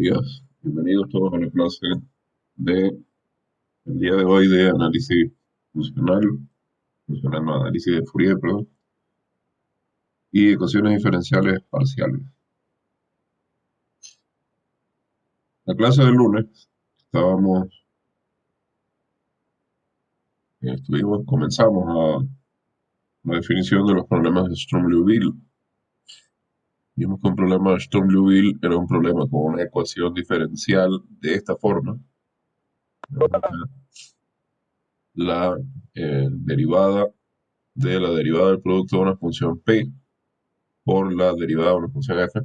días. Bienvenidos todos a la clase de el día de hoy de análisis funcional, no, análisis de Fourier, perdón, y ecuaciones diferenciales parciales. La clase del lunes comenzamos a la definición de los problemas de Sturm-Liouville. Vimos que un problema de Sturm-Liouville era un problema con una ecuación diferencial de esta forma. La derivada de la derivada del producto de una función P por la derivada de una función F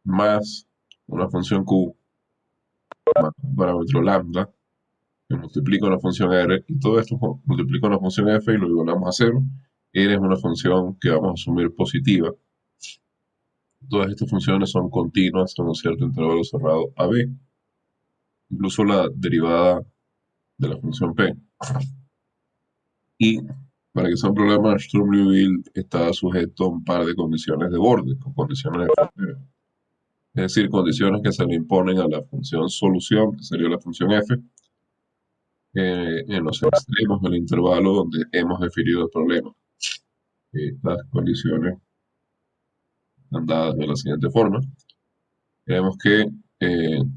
más una función Q más un parámetro lambda que multiplica una función R y todo esto multiplica una función F y lo igualamos a cero. R es una función que vamos a asumir positiva. Todas estas funciones son continuas en un cierto intervalo cerrado AB, incluso la derivada de la función P. Y para que sea un problema, Sturm-Liouville está sujeto a un par de condiciones de borde, o condiciones de frontera. Es decir, condiciones que se le imponen a la función solución, que sería la función f, en los extremos del intervalo donde hemos definido el problema. Estas condiciones están dadas de la siguiente forma. Tenemos que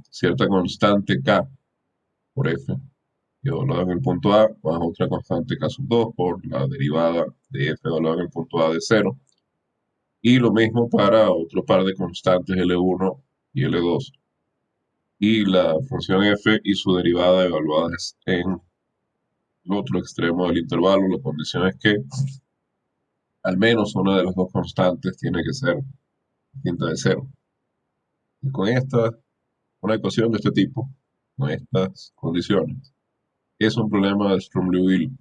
cierta constante k por f, evaluada en el punto A, más otra constante k sub 2 por la derivada de f evaluada en el punto A de 0. Y lo mismo para otro par de constantes L1 y L2. Y la función f y su derivada evaluadas en el otro extremo del intervalo. La condición es que al menos una de las dos constantes tiene que ser distinta de cero. Y con una ecuación de este tipo, con estas condiciones, es un problema de Sturm-Liouville.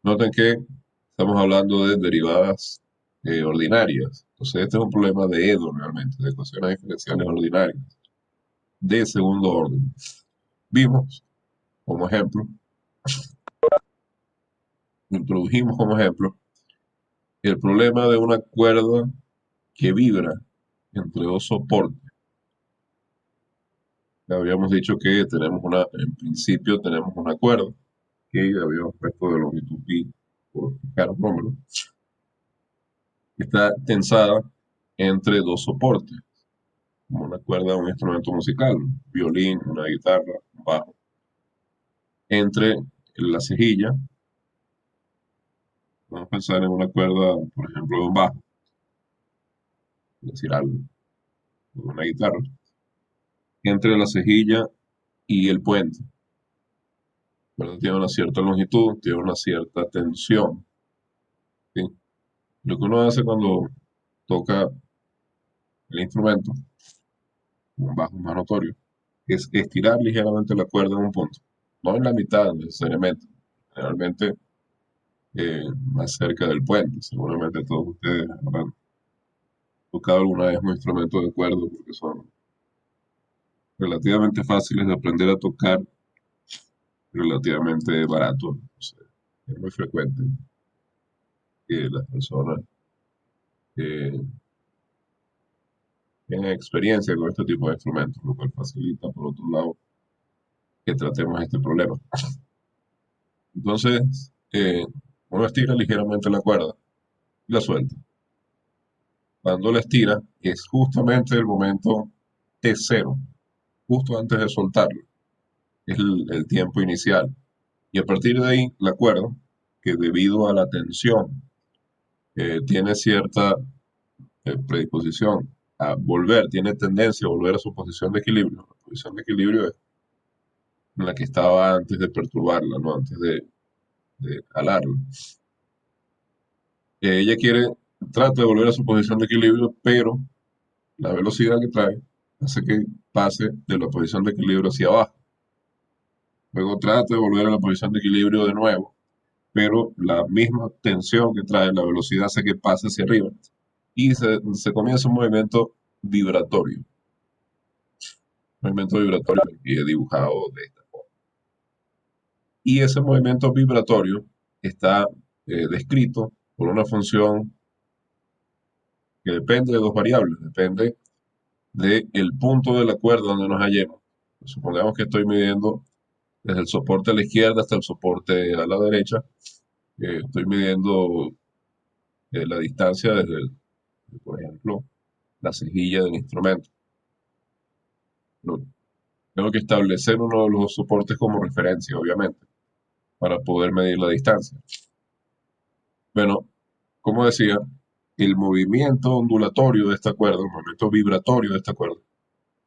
Noten que estamos hablando de derivadas ordinarias. Entonces este es un problema de EDO realmente, de ecuaciones diferenciales ordinarias, de segundo orden. Vimos como ejemplo, introdujimos como ejemplo, el problema de una cuerda que vibra entre dos soportes. Ya habíamos dicho que en principio tenemos una cuerda que habíamos puesto de longitud pi por fijar un número, que está tensada entre dos soportes, como una cuerda de un instrumento musical, un violín, una guitarra, un bajo. Entre la cejilla, vamos a pensar en una cuerda, por ejemplo, de un bajo, es decir, algo, de una guitarra, entre la cejilla y el puente. ¿Verdad? Tiene una cierta longitud, tiene una cierta tensión. ¿Sí? Lo que uno hace cuando toca el instrumento, un bajo más notorio, es estirar ligeramente la cuerda en un punto, no en la mitad necesariamente, generalmente más cerca del puente. Seguramente todos ustedes habrán tocado alguna vez un instrumento de cuerda porque son relativamente fáciles de aprender a tocar, relativamente baratos. Es muy frecuente que las personas que tienen experiencia con este tipo de instrumentos, lo cual facilita, por otro lado, que tratemos este problema. Entonces, uno estira ligeramente la cuerda y la suelta. Cuando la estira, es justamente el momento T0, justo antes de soltarlo. Es el tiempo inicial. Y a partir de ahí, la cuerda, que debido a la tensión tiene cierta predisposición a volver, tiene tendencia a volver a su posición de equilibrio. La posición de equilibrio es en la que estaba antes de perturbarla, ¿no? Antes de jalarla. Ella trata de volver a su posición de equilibrio, pero la velocidad que trae hace que pase de la posición de equilibrio hacia abajo. Luego trata de volver a la posición de equilibrio de nuevo, pero la misma tensión que trae la velocidad hace que pase hacia arriba. Y se comienza un movimiento vibratorio. Movimiento vibratorio que he dibujado de esta forma. Y ese movimiento vibratorio está descrito por una función que depende de dos variables. Depende del punto de la cuerda donde nos hallemos. Supongamos que estoy midiendo desde el soporte a la izquierda hasta el soporte a la derecha. Estoy midiendo la distancia desde, por ejemplo, la cejilla del instrumento. Tengo que establecer uno de los soportes como referencia, obviamente, para poder medir la distancia. Bueno, como decía, el movimiento ondulatorio de esta cuerda, el movimiento vibratorio de esta cuerda,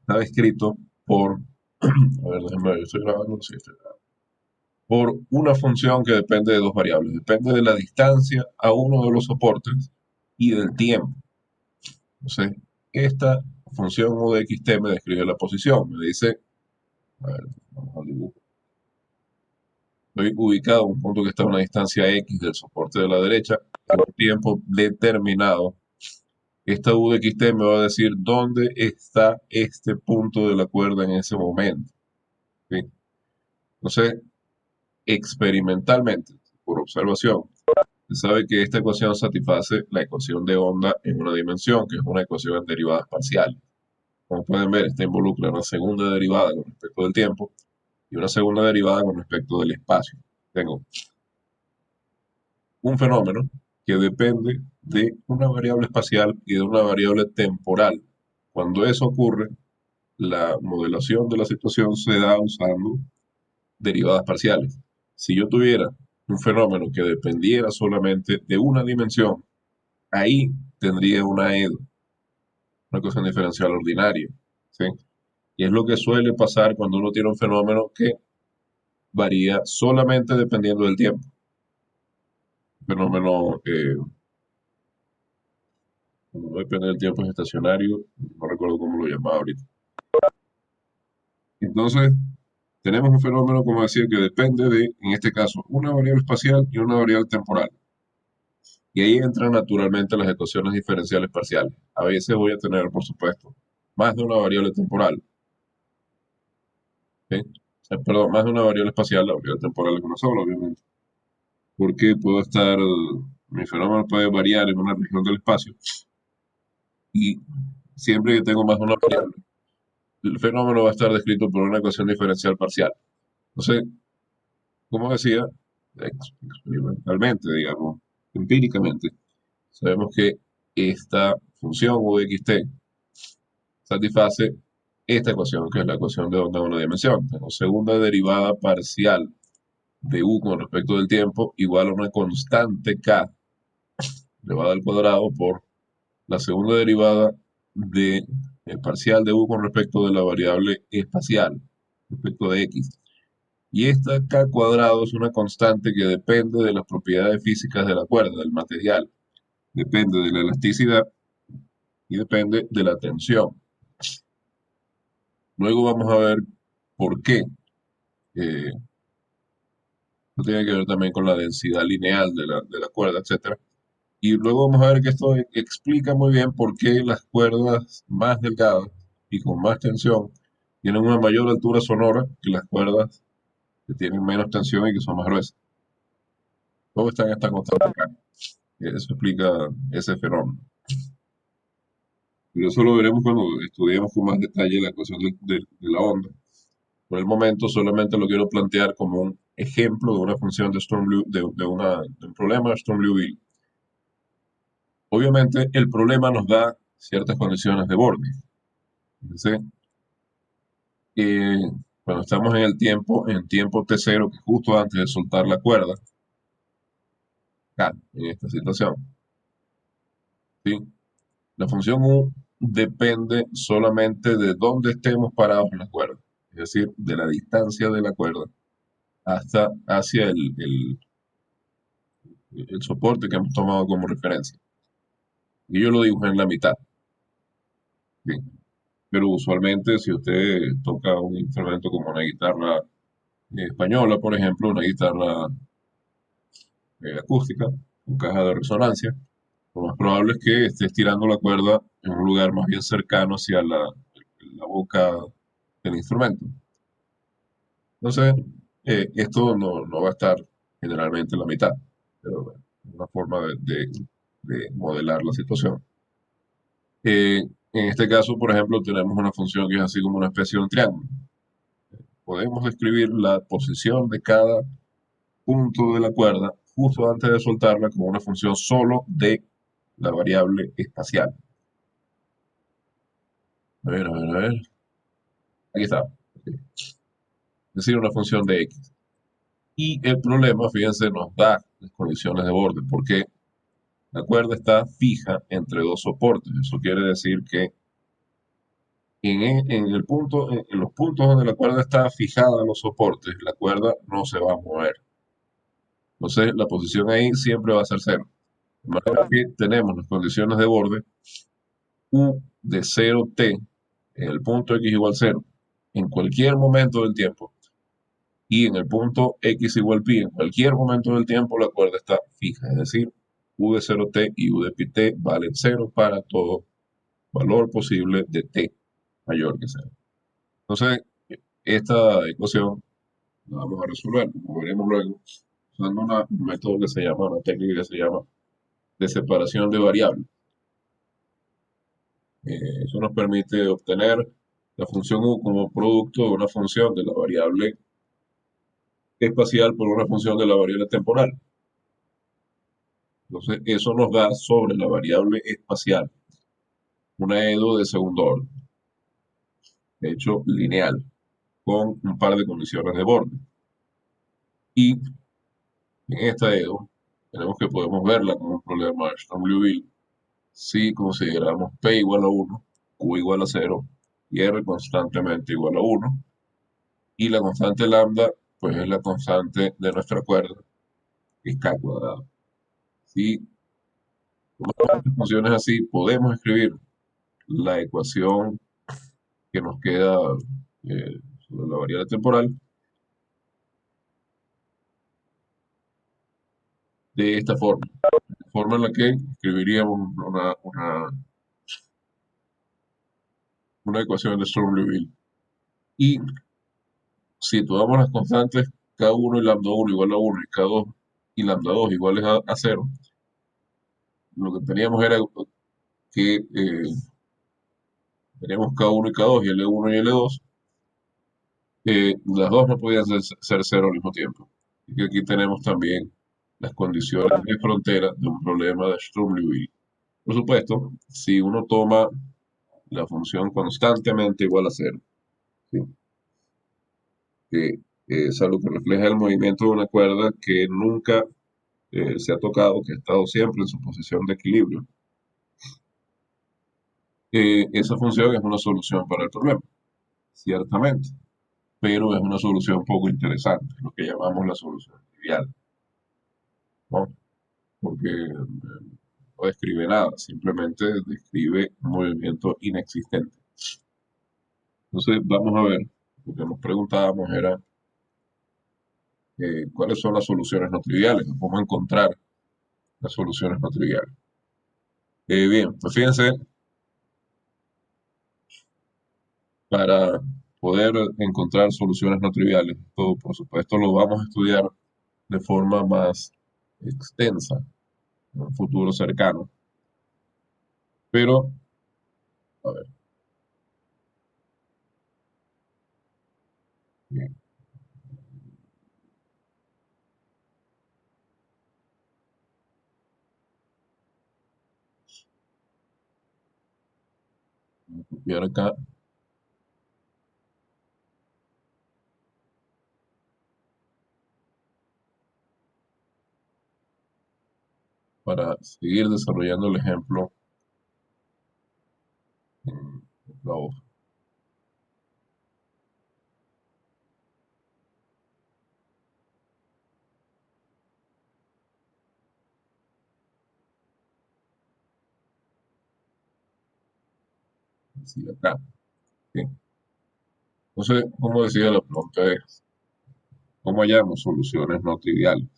está descrito por, a ver, déjenme ver, estoy grabando, sí, estoy grabando, por una función que depende de dos variables. Depende de la distancia a uno de los soportes y del tiempo. Entonces, esta función U de xt me describe la posición. Me dice, a ver, vamos al dibujo. Estoy ubicado en un punto que está a una distancia x del soporte de la derecha, en un tiempo determinado. Esta U de xt me va a decir dónde está este punto de la cuerda en ese momento. ¿Sí? Entonces, experimentalmente, por observación, se sabe que esta ecuación satisface la ecuación de onda en una dimensión, que es una ecuación en derivadas parciales. Como pueden ver, esta involucra una segunda derivada con respecto del tiempo y una segunda derivada con respecto del espacio. Tengo un fenómeno que depende de una variable espacial y de una variable temporal. Cuando eso ocurre, la modelación de la situación se da usando derivadas parciales. Si yo tuviera un fenómeno que dependiera solamente de una dimensión, ahí tendría una EDO, una ecuación diferencial ordinaria. ¿Sí? Y es lo que suele pasar cuando uno tiene un fenómeno que varía solamente dependiendo del tiempo. Un fenómeno como no depende del tiempo es estacionario, no recuerdo cómo lo llamaba ahorita. Entonces, tenemos un fenómeno, como decía, que depende de, en este caso, una variable espacial y una variable temporal. Y ahí entran naturalmente las ecuaciones diferenciales parciales. A veces voy a tener, por supuesto, más de una variable temporal. ¿Sí? Perdón, más de una variable espacial, la variable temporal es una sola, obviamente. Porque puedo estar, mi fenómeno puede variar en una región del espacio y siempre que tengo más de una variable, el fenómeno va a estar descrito por una ecuación diferencial parcial. Entonces, como decía, experimentalmente, digamos, empíricamente, sabemos que esta función u de xt satisface esta ecuación, que es la ecuación de onda de una dimensión. Tengo segunda derivada parcial de u con respecto del tiempo igual a una constante k elevada al cuadrado por la segunda derivada de el parcial de u con respecto de la variable espacial, respecto de x. Y esta k cuadrado es una constante que depende de las propiedades físicas de la cuerda, del material. Depende de la elasticidad y depende de la tensión. Luego vamos a ver por qué. Esto tiene que ver también con la densidad lineal de la cuerda, etc. Y luego vamos a ver que esto explica muy bien por qué las cuerdas más delgadas y con más tensión tienen una mayor altura sonora que las cuerdas que tienen menos tensión y que son más gruesas. Todo está en esta constante K. Eso explica ese fenómeno. Pero eso lo veremos cuando estudiemos con más detalle la ecuación de la onda. Por el momento solamente lo quiero plantear como un ejemplo de una función de de un problema de Sturm-Liouville. Obviamente el problema nos da ciertas condiciones de borde. Entonces, eh, cuando estamos en el tiempo t0, que es justo antes de soltar la cuerda, acá, en esta situación, ¿sí? La función u depende solamente de dónde estemos parados en la cuerda, es decir, de la distancia de la cuerda hacia el soporte que hemos tomado como referencia. Y yo lo dibujé en la mitad. ¿Sí? Pero usualmente si usted toca un instrumento como una guitarra española, por ejemplo, una guitarra acústica, con caja de resonancia, lo más probable es que esté estirando la cuerda en un lugar más bien cercano hacia la boca del instrumento. Entonces, esto no va a estar generalmente en la mitad, pero bueno, es una forma de modelar la situación. En este caso, por ejemplo, tenemos una función que es así como una especie de un triángulo. Podemos describir la posición de cada punto de la cuerda justo antes de soltarla como una función solo de la variable espacial. A ver, a ver, a ver. Aquí está. Es decir, una función de x. Y el problema, fíjense, nos da las condiciones de borde, porque la cuerda está fija entre dos soportes. Eso quiere decir que en el punto, en los puntos donde la cuerda está fijada a los soportes, la cuerda no se va a mover. Entonces, la posición ahí siempre va a ser cero. De manera que tenemos las condiciones de borde U de 0t en el punto x igual 0 en cualquier momento del tiempo y en el punto x igual pi en cualquier momento del tiempo la cuerda está fija, es decir, u de 0t y u de pi t valen 0 para todo valor posible de t mayor que 0. Entonces, esta ecuación la vamos a resolver, como veremos luego, usando un método que se llama, una técnica que se llama de separación de variables. Eso nos permite obtener la función u como producto de una función de la variable espacial por una función de la variable temporal. Entonces, eso nos da sobre la variable espacial una EDO de segundo orden, de hecho lineal, con un par de condiciones de borde. Y en esta EDO tenemos que podemos verla como un problema de Sturm-Liouville si consideramos P igual a 1, Q igual a 0 y R constantemente igual a 1. Y la constante lambda, pues es la constante de nuestra cuerda, que es K cuadrado. Si tomamos estas funciones así, podemos escribir la ecuación que nos queda sobre la variable temporal de esta forma. La forma en la que escribiríamos una ecuación de Sturm-Liouville. Y si tomamos las constantes K1 y lambda 1 igual a 1 y K2 y lambda 2 iguales a 0, lo que teníamos era que teníamos K1 y K2 y L1 y L2. Las dos no podían ser cero al mismo tiempo. Y aquí tenemos también las condiciones de frontera de un problema de Sturm-Liouville. Por supuesto, si uno toma la función constantemente igual a cero, ¿sí? Que es algo que refleja el movimiento de una cuerda que nunca se ha tocado, que ha estado siempre en su posición de equilibrio, esa función es una solución para el problema, ciertamente, pero es una solución poco interesante, lo que llamamos la solución trivial, ¿no? Porque no describe nada, simplemente describe un movimiento inexistente. Entonces, vamos a ver, lo que nos preguntábamos era cuáles son las soluciones no triviales, cómo encontrar las soluciones no triviales. Bien, pues fíjense, para poder encontrar soluciones no triviales, todo por supuesto lo vamos a estudiar de forma más extensa en un futuro cercano, pero, a ver, bien, voy a copiar acá para seguir desarrollando el ejemplo en la hoja. Así acá. Bien. Entonces, como decía, la pregunta es, ¿cómo hallamos soluciones no triviales?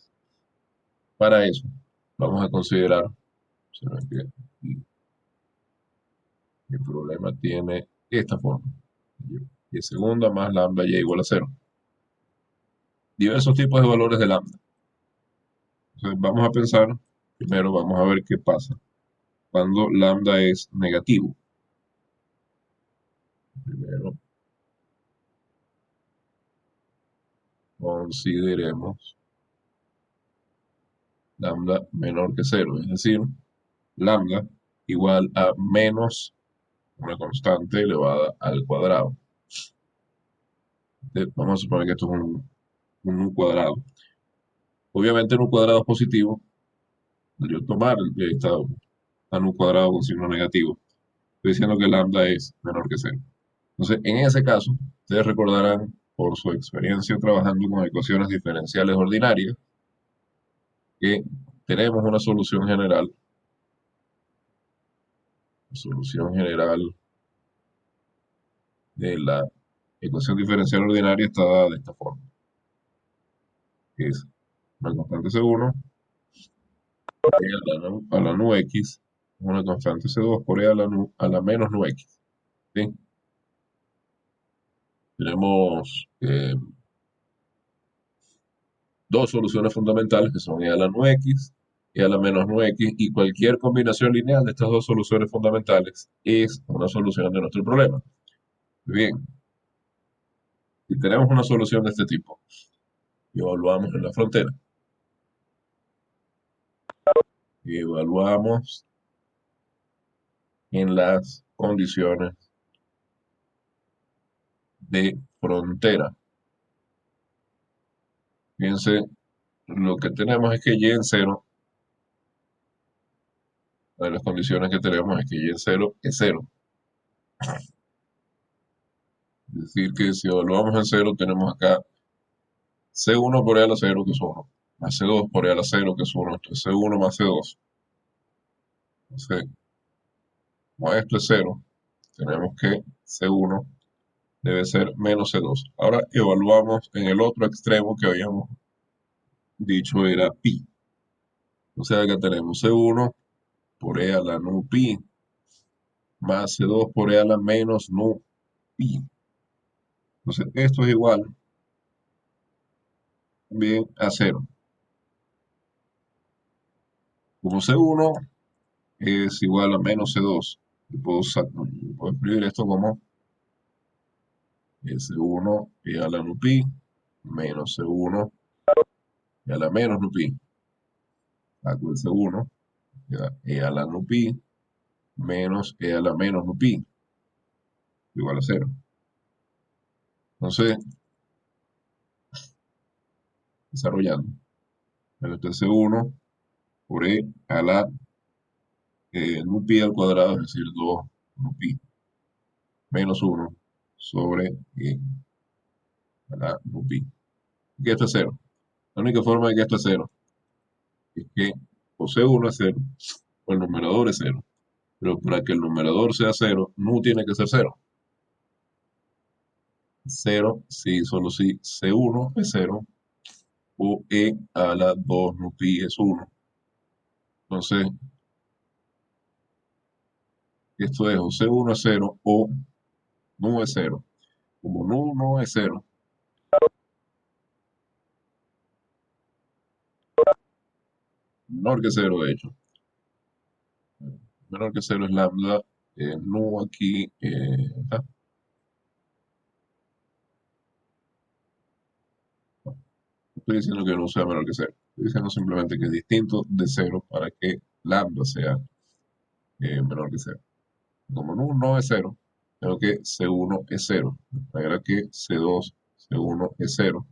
Para eso, vamos a considerar, se ve que el problema tiene esta forma, y segunda más lambda y igual a cero. Diversos tipos de valores de lambda. Entonces, vamos a pensar, primero vamos a ver qué pasa cuando lambda es negativo. Primero, consideremos lambda menor que cero, es decir, lambda igual a menos una constante elevada al cuadrado. Vamos a suponer que esto es un nu cuadrado. Obviamente en un cuadrado positivo, al yo tomar está en un cuadrado con signo negativo, estoy diciendo que lambda es menor que cero. Entonces, en ese caso, ustedes recordarán por su experiencia trabajando con ecuaciones diferenciales ordinarias que tenemos una solución general de la ecuación diferencial ordinaria está dada de esta forma, que es una constante C1 e a la nu x, una constante C2 por e a la menos nu x. ¿Sí? Tenemos dos soluciones fundamentales que son e a la nu x y a la menos nu x, y cualquier combinación lineal de estas dos soluciones fundamentales es una solución de nuestro problema. Bien, si tenemos una solución de este tipo y evaluamos en la frontera, y evaluamos en las condiciones de frontera, fíjense, lo que tenemos es que y en cero, una de las condiciones que tenemos es que y en cero es cero. Es decir, que si evaluamos en cero, tenemos acá C1 por e a la cero, que es 1, más C2 por e a la cero, que es 1, esto es C1 más C2. Entonces, como esto es cero, tenemos que C1 debe ser menos C2. Ahora evaluamos en el otro extremo que habíamos dicho era pi. O sea, acá tenemos C1 por e a la nu pi más C2 por e a la menos nu pi. Entonces, esto es igual también a cero. Como C1 es igual a menos C2, puedo escribir esto como C1 e a la nu pi menos C1 e a la menos nu pi. Saco el C1 e a la nu pi menos e a la menos nu pi igual a cero. Entonces, desarrollando. Este C1 por e a la nu pi al cuadrado, es decir, 2 nu pi menos 1 sobre e a la nu pi. Que esto es cero. La única forma de que esto es cero es que o C1 es cero o el numerador es cero. Pero para que el numerador sea cero, nu tiene que ser cero. Cero, sí, solo si C1 es cero o e a la 2 nu pi es 1. Entonces, esto es o C1 es cero o nu es cero. Como nu no es cero, menor que cero de hecho. Menor que cero es lambda, nu aquí, no estoy diciendo que no sea menor que cero. Estoy diciendo simplemente que es distinto de cero para que lambda sea menor que cero. Como nu no es cero, tengo que C1 es cero, de manera que C2, C1 es cero.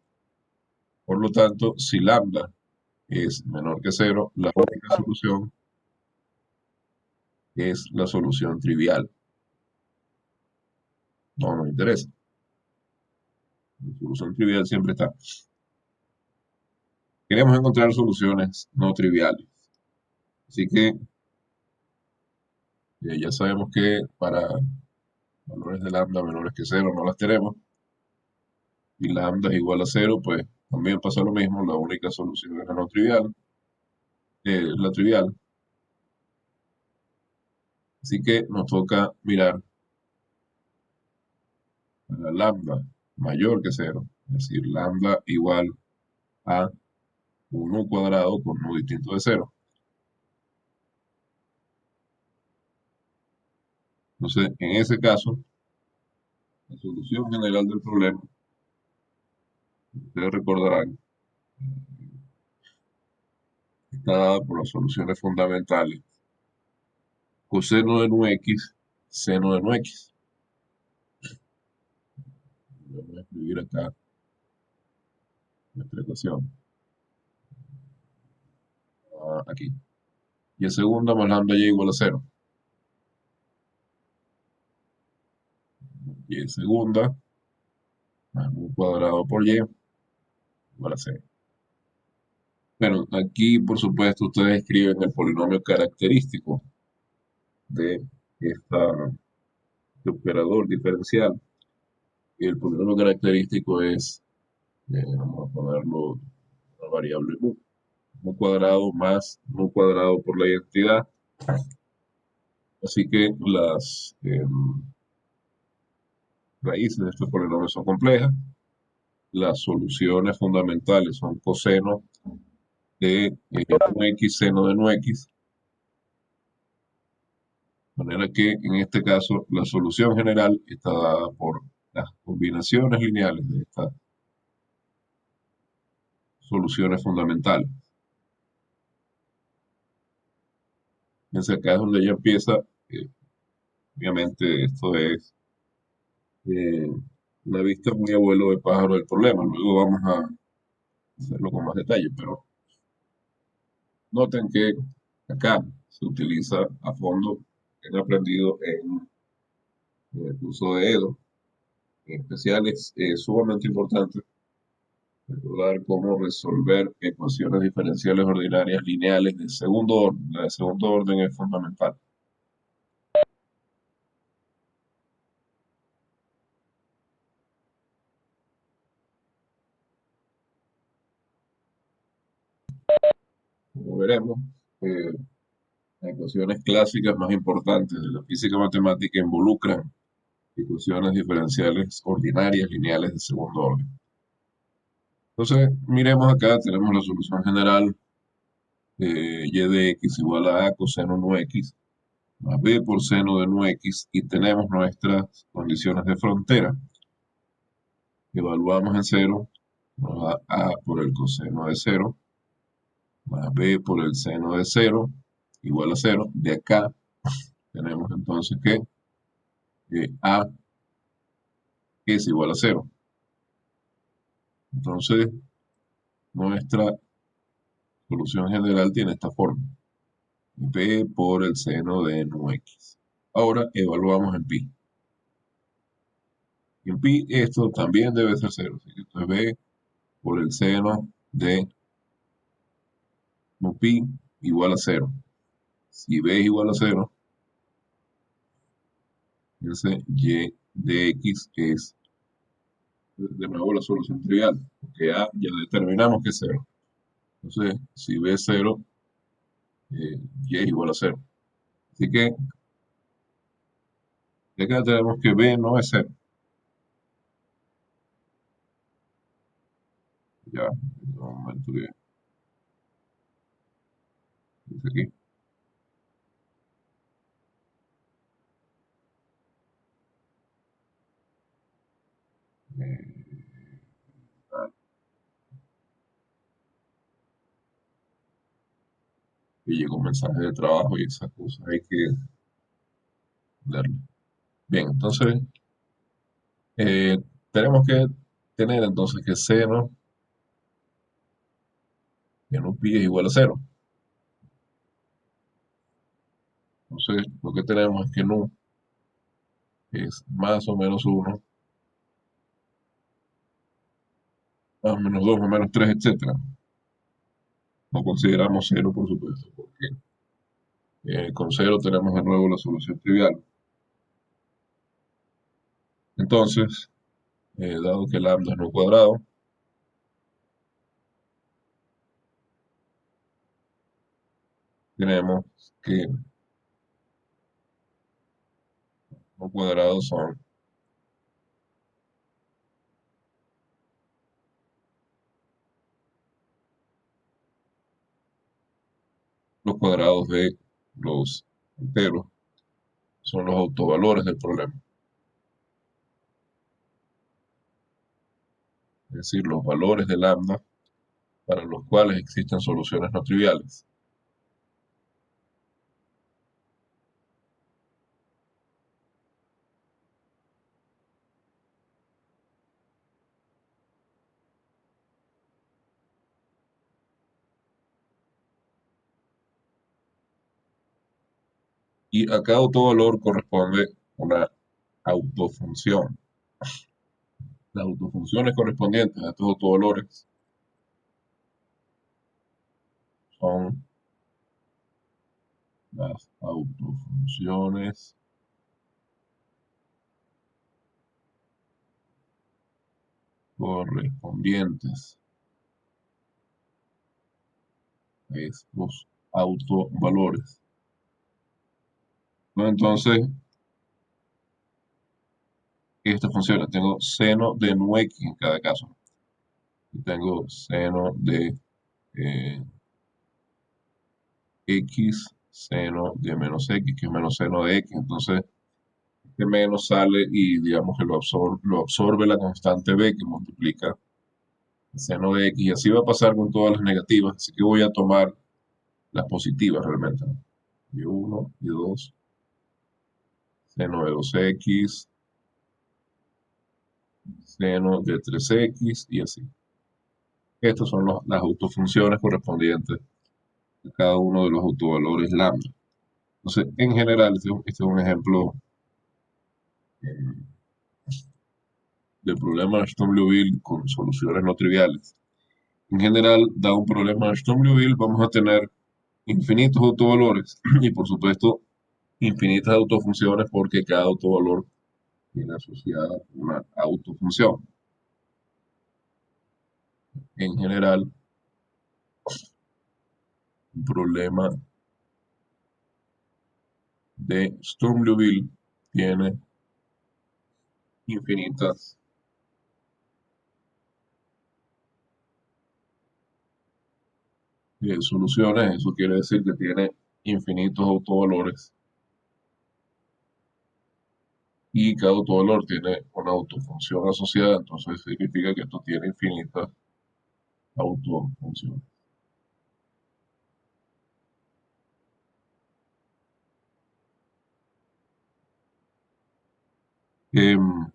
Por lo tanto, si lambda es menor que cero, la única solución es la solución trivial. No nos interesa. La solución trivial siempre está. Queremos encontrar soluciones no triviales. Así que ya sabemos que para valores de lambda menores que cero no las tenemos. Y lambda es igual a cero, pues también pasa lo mismo. La única solución es la no trivial, es la trivial. Así que nos toca mirar a la lambda mayor que cero, es decir, lambda igual a un nu cuadrado con nu distinto de cero. Entonces, en ese caso, La solución general del problema, ustedes recordarán, está dada por las soluciones fundamentales. Coseno de nu x, seno de nu x. Voy a escribir acá nuestra ecuación. Aquí. Y segunda más lambda y igual a cero. Y segunda más u cuadrado por y igual a cero. Bueno, aquí por supuesto ustedes escriben el polinomio característico de este operador diferencial. Y el polinomio característico es, vamos a ponerlo, una variable mu. Mu cuadrado más mu cuadrado por la identidad. Así que las raíces de este polinomio son complejas. Las soluciones fundamentales son coseno de nu x, seno de nu x. De manera que en este caso la solución general está dada por las combinaciones lineales de estas soluciones fundamentales. Fíjense acá es donde ya empieza, obviamente esto es eh, una vista muy abuelo de pájaro del problema. Luego vamos a hacerlo con más detalle, pero noten que acá se utiliza a fondo, he aprendido en el curso de Edo, en especial es sumamente importante recordar cómo resolver ecuaciones diferenciales ordinarias lineales de segundo orden. La de segundo orden es fundamental. Como veremos, eh, las ecuaciones clásicas más importantes de la física matemática involucran ecuaciones diferenciales ordinarias lineales de segundo orden. Entonces, miremos acá, tenemos la solución general y de x igual a coseno nu x más b por seno de nu x y tenemos nuestras condiciones de frontera. Evaluamos en cero, nos da a por el coseno de cero más b por el seno de cero igual a cero. De acá tenemos entonces que a es igual a cero. Entonces, nuestra solución general tiene esta forma. B por el seno de nu x. Ahora evaluamos en pi. En pi esto también debe ser cero. Así que esto es b por el seno de nu pi igual a cero. Si b es igual a cero, entonces y de x es de nuevo la solución trivial, porque a ya determinamos que es cero. Entonces, si b es cero, y es igual a cero. Así que de acá tenemos que b no es cero. Ya, en un momento que dice aquí. Eh, ah, y llegó un mensaje de trabajo y esas cosas hay que darle. Bien, entonces eh, tenemos que tener entonces que seno de nu pi es igual a cero. Entonces lo que tenemos es que nu es más o menos uno, más o menos 2, más o menos 3, etcétera. No consideramos cero, por supuesto, porque con cero tenemos de nuevo la solución trivial. Entonces, dado que lambda es nu cuadrado, tenemos que nu cuadrado son los cuadrados de los enteros, son los autovalores del problema. decir, los valores de lambda para los cuales existen soluciones no triviales. Y a cada autovalor corresponde una autofunción. Las autofunciones correspondientes a estos autovalores son las autofunciones correspondientes a estos autovalores. ¿No? Entonces, esta función, tengo seno de nu x en cada caso. Y tengo seno de x, seno de menos x, que es menos seno de x. Entonces, este menos sale y digamos que lo absorbe la constante b que multiplica el seno de x. Y así va a pasar con todas las negativas. Así que voy a tomar las positivas realmente, ¿no? Y1, y2, seno de 2x, seno de 3x y así. Estas son las autofunciones correspondientes a cada uno de los autovalores lambda. Entonces, en general, este es un ejemplo eh, del problema de Sturm-Liouville con soluciones no triviales. En general, dado un problema de Sturm-Liouville, vamos a tener infinitos autovalores y, por supuesto, infinitas autofunciones porque cada autovalor tiene asociada una autofunción. En general, un problema de Sturm-Liouville tiene infinitas soluciones. Eso quiere decir que tiene infinitos autovalores y cada autovalor tiene una autofunción asociada, entonces significa que esto tiene infinitas autofunciones. Em,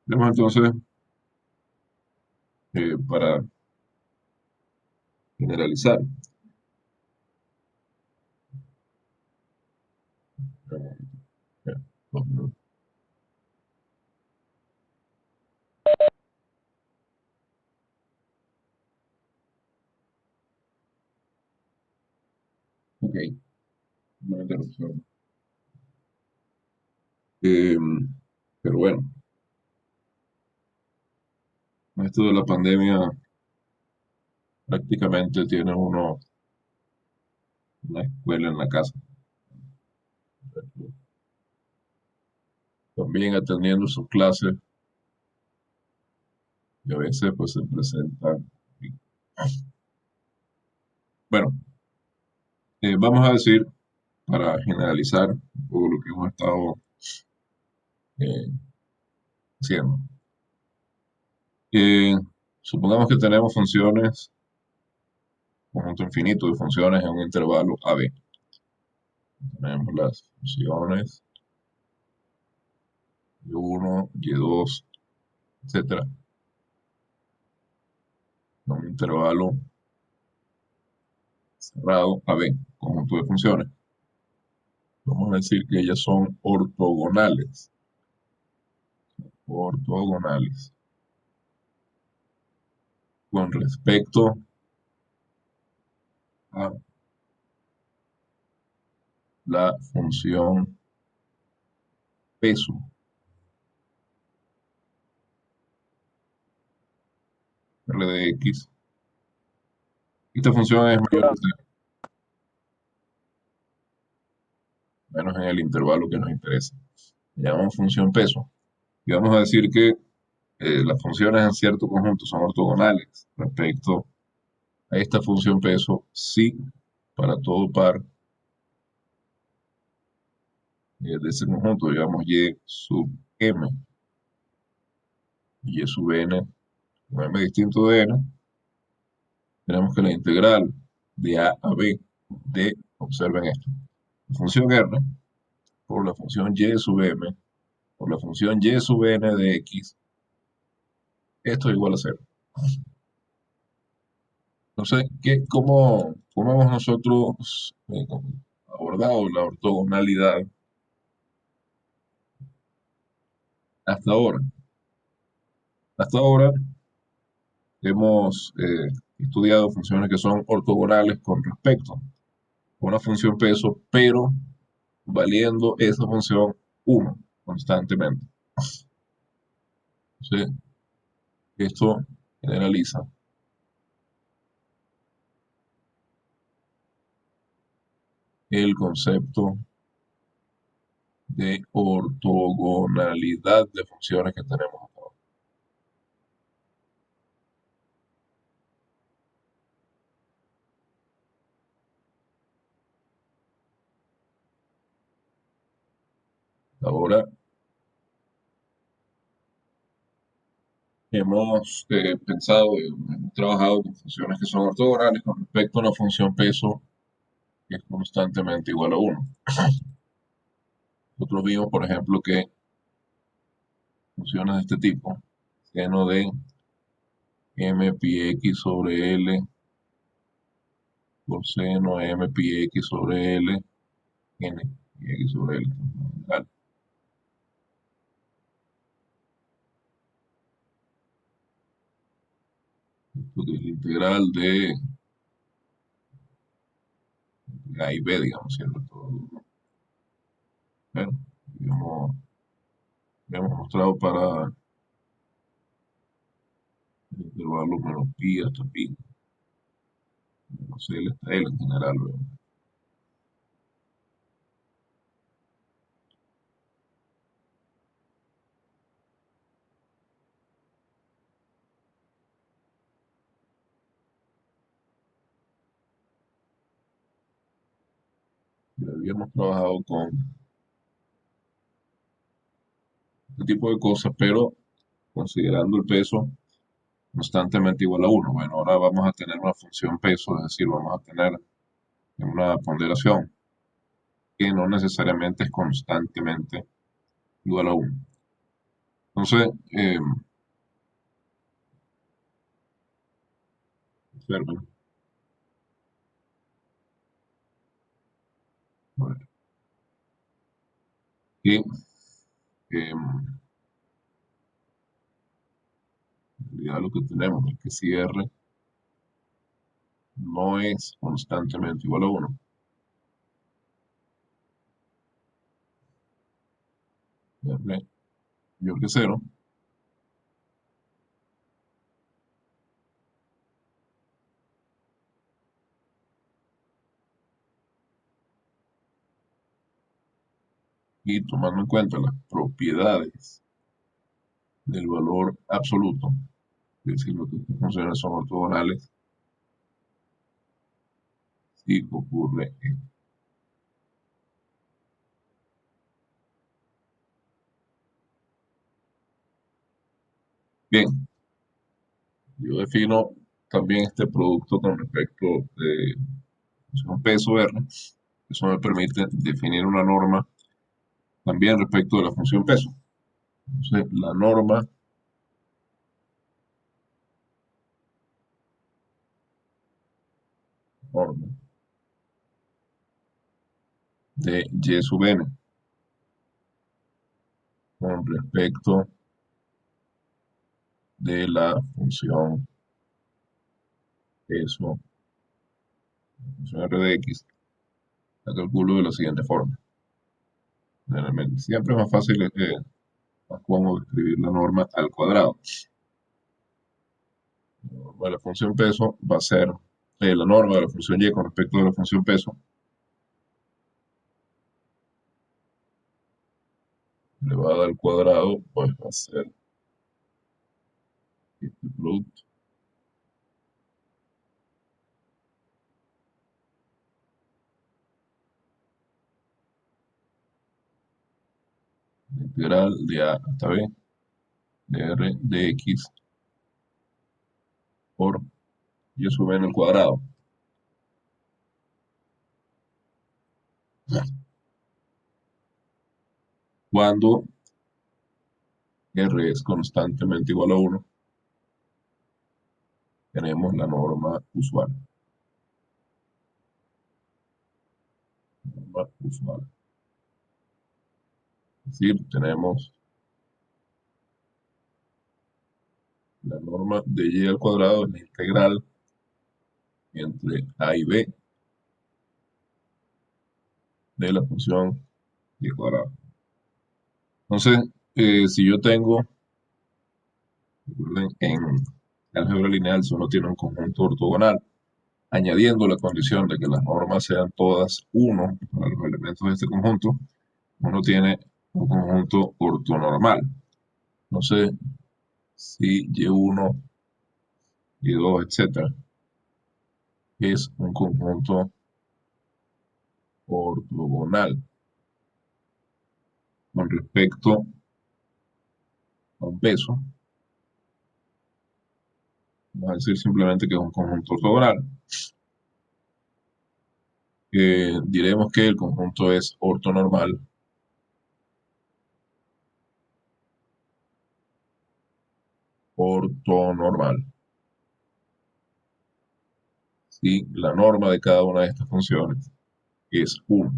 Vemos entonces, para generalizar, eh, ok, una interrupción. Pero bueno, esto de la pandemia prácticamente tiene uno una escuela en la casa, también atendiendo sus clases y a veces pues se presentan. Bueno, vamos a decir, para generalizar un poco lo que hemos estado eh, haciendo. Eh, Supongamos que tenemos funciones, conjunto infinito de funciones en un intervalo AB. Tenemos las funciones y1, y2, etcétera, en un intervalo cerrado AB, conjunto de funciones. Vamos a decir que ellas son ortogonales. Ortogonales. Con respecto a la función peso. R de X. Esta función es mayor o menos en el intervalo que nos interesa. Le llamamos función peso. Y vamos a decir que las funciones en cierto conjunto son ortogonales respecto a esta función peso si para todo par de ese conjunto, digamos y sub m, y sub n, un m distinto de n, tenemos que la integral de a a b de, observen esto, la función r por la función y sub m por la función y sub n de x, esto es igual a cero. Entonces, ¿cómo hemos nosotros abordado la ortogonalidad hasta ahora? Hasta ahora hemos estudiado funciones que son ortogonales con respecto a una función peso, pero valiendo esa función 1 constantemente. Entonces, esto generaliza el concepto de ortogonalidad de funciones que tenemos hasta ahora. Ahora hemos pensado y hemos trabajado con funciones que son ortogonales con respecto a una función peso que es constantemente igual a 1. Nosotros vimos, por ejemplo, que funciones de este tipo, seno de m pi x sobre L coseno m pi x sobre L, n pi x sobre L. Vale. Esto que es la integral de A y B, digamos, ¿cierto? Bueno, hemos mostrado para el intervalo menos pi hasta pi, menos L hasta L en general. ¿Verdad? Ya habíamos trabajado con este tipo de cosas, pero considerando el peso constantemente igual a 1. Bueno, ahora vamos a tener una función peso, es decir, vamos a tener una ponderación que no necesariamente es constantemente igual a 1. Entonces, observen, que en realidad lo que tenemos es que si R no es constantemente igual a 1, R mayor que 0, y tomando en cuenta las propiedades del valor absoluto, es decir, lo que estas funciones son ortogonales, si ocurre esto. Bien, yo defino también este producto con respecto de función peso R. Eso me permite definir una norma también respecto de la función peso. Entonces, la norma de y sub n con respecto de la función peso, función r de x, la calculo de la siguiente forma. Generalmente, siempre es más fácil, más cómodo escribir la norma al cuadrado. La función peso va a ser la norma de la función y con respecto de la función peso elevada al cuadrado, pues va a ser este producto. integral de a hasta b de r de x por y sub n al cuadrado. Cuando r es constantemente igual a 1, tenemos la norma usual. Norma usual. Es decir, tenemos la norma de y al cuadrado, la integral entre a y b de la función y al cuadrado. Entonces, si yo tengo, recuerden, en álgebra lineal, si uno tiene un conjunto ortogonal, añadiendo la condición de que las normas sean todas 1 para los elementos de este conjunto, uno tiene un conjunto ortonormal. Entonces, si y1, y2, etcétera, es un conjunto ortogonal con respecto a un peso, vamos a decir simplemente que es un conjunto ortogonal. Diremos que el conjunto es ortonormal si la norma de cada una de estas funciones es 1.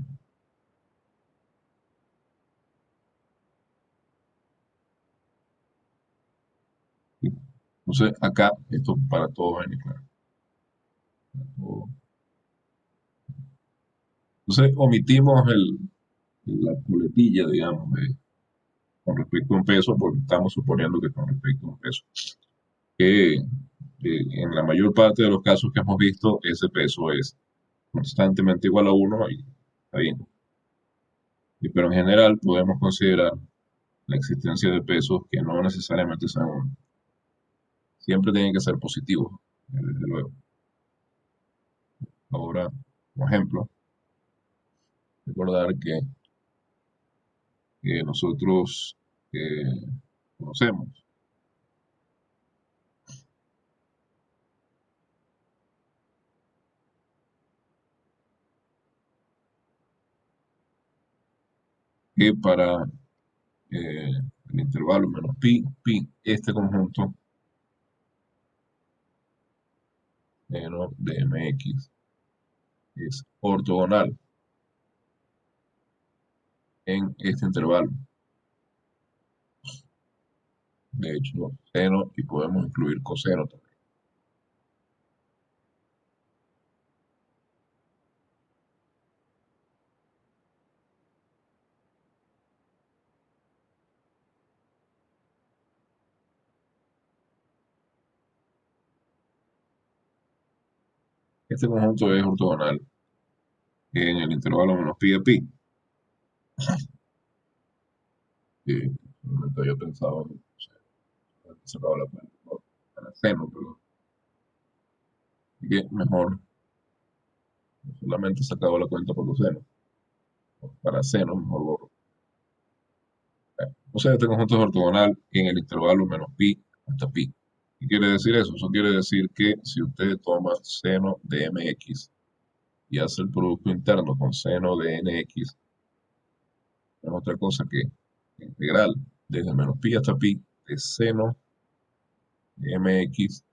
Entonces, acá, esto para todos en claro. Entonces, omitimos la coletilla, digamos, con respecto a un peso, porque estamos suponiendo que con respecto a un peso. Que en la mayor parte de los casos que hemos visto, ese peso es constantemente igual a 1 y está bien. Pero en general podemos considerar la existencia de pesos que no necesariamente son 1. Siempre tienen que ser positivos, desde luego. Ahora, por ejemplo, recordar que nosotros conocemos que para el intervalo menos pi, este conjunto menos de mx es ortogonal en este intervalo. De hecho, seno y podemos incluir coseno también. Este conjunto es ortogonal en el intervalo menos pi de pi. Que realmente había pensado en sacado la cuenta, ¿no? Para seno, pero que mejor no solamente sacado la cuenta por coseno, para seno mejor borro. O sea, este conjunto es ortogonal en el intervalo menos pi hasta pi. ¿Qué quiere decir eso? Eso quiere decir que si usted toma seno de mx y hace el producto interno con seno de nx, no es otra cosa que integral desde menos pi hasta pi de seno de mx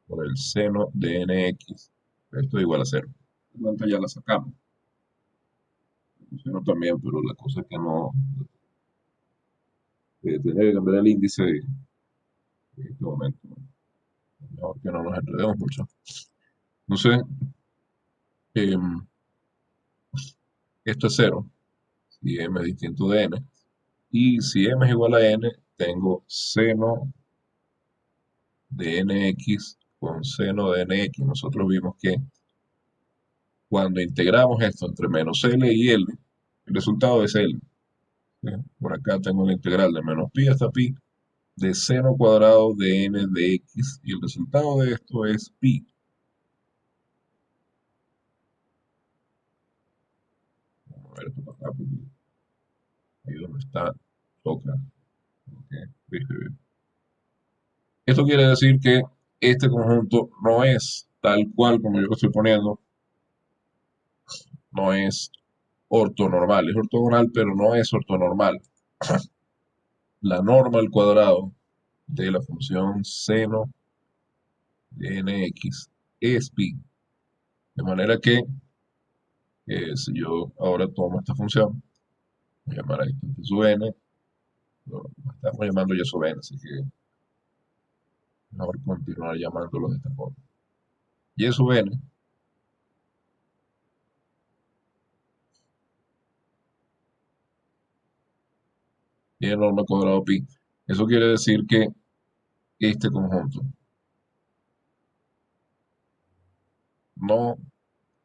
por el seno de nx. Esto es igual a cero. La cuenta ya la sacamos. El seno también, pero la cosa es que no tendría que cambiar el índice en este momento, ¿no? Mejor que no nos enredemos mucho. Entonces, eh, esto es cero, si m es distinto de n. Y si m es igual a n, tengo seno de nx con seno de nx. Nosotros vimos que cuando integramos esto entre menos L y L, el resultado es L. Por acá tengo la integral de menos pi hasta pi de seno cuadrado de n de x y el resultado de esto es pi. Vamos a ver esto para acá, porque ahí donde está Toca. Ok, viste bien. Esto quiere decir que este conjunto no es tal cual como yo lo estoy poniendo, no es ortonormal, es ortogonal, pero no es ortonormal. La norma al cuadrado de la función seno de nx es pi. De manera que si yo ahora tomo esta función, voy a llamar a esto y sub n, lo estamos llamando y sub n, así que mejor continuar llamándolo de esta forma. Y sub n tiene norma al cuadrado pi. Eso quiere decir que este conjunto no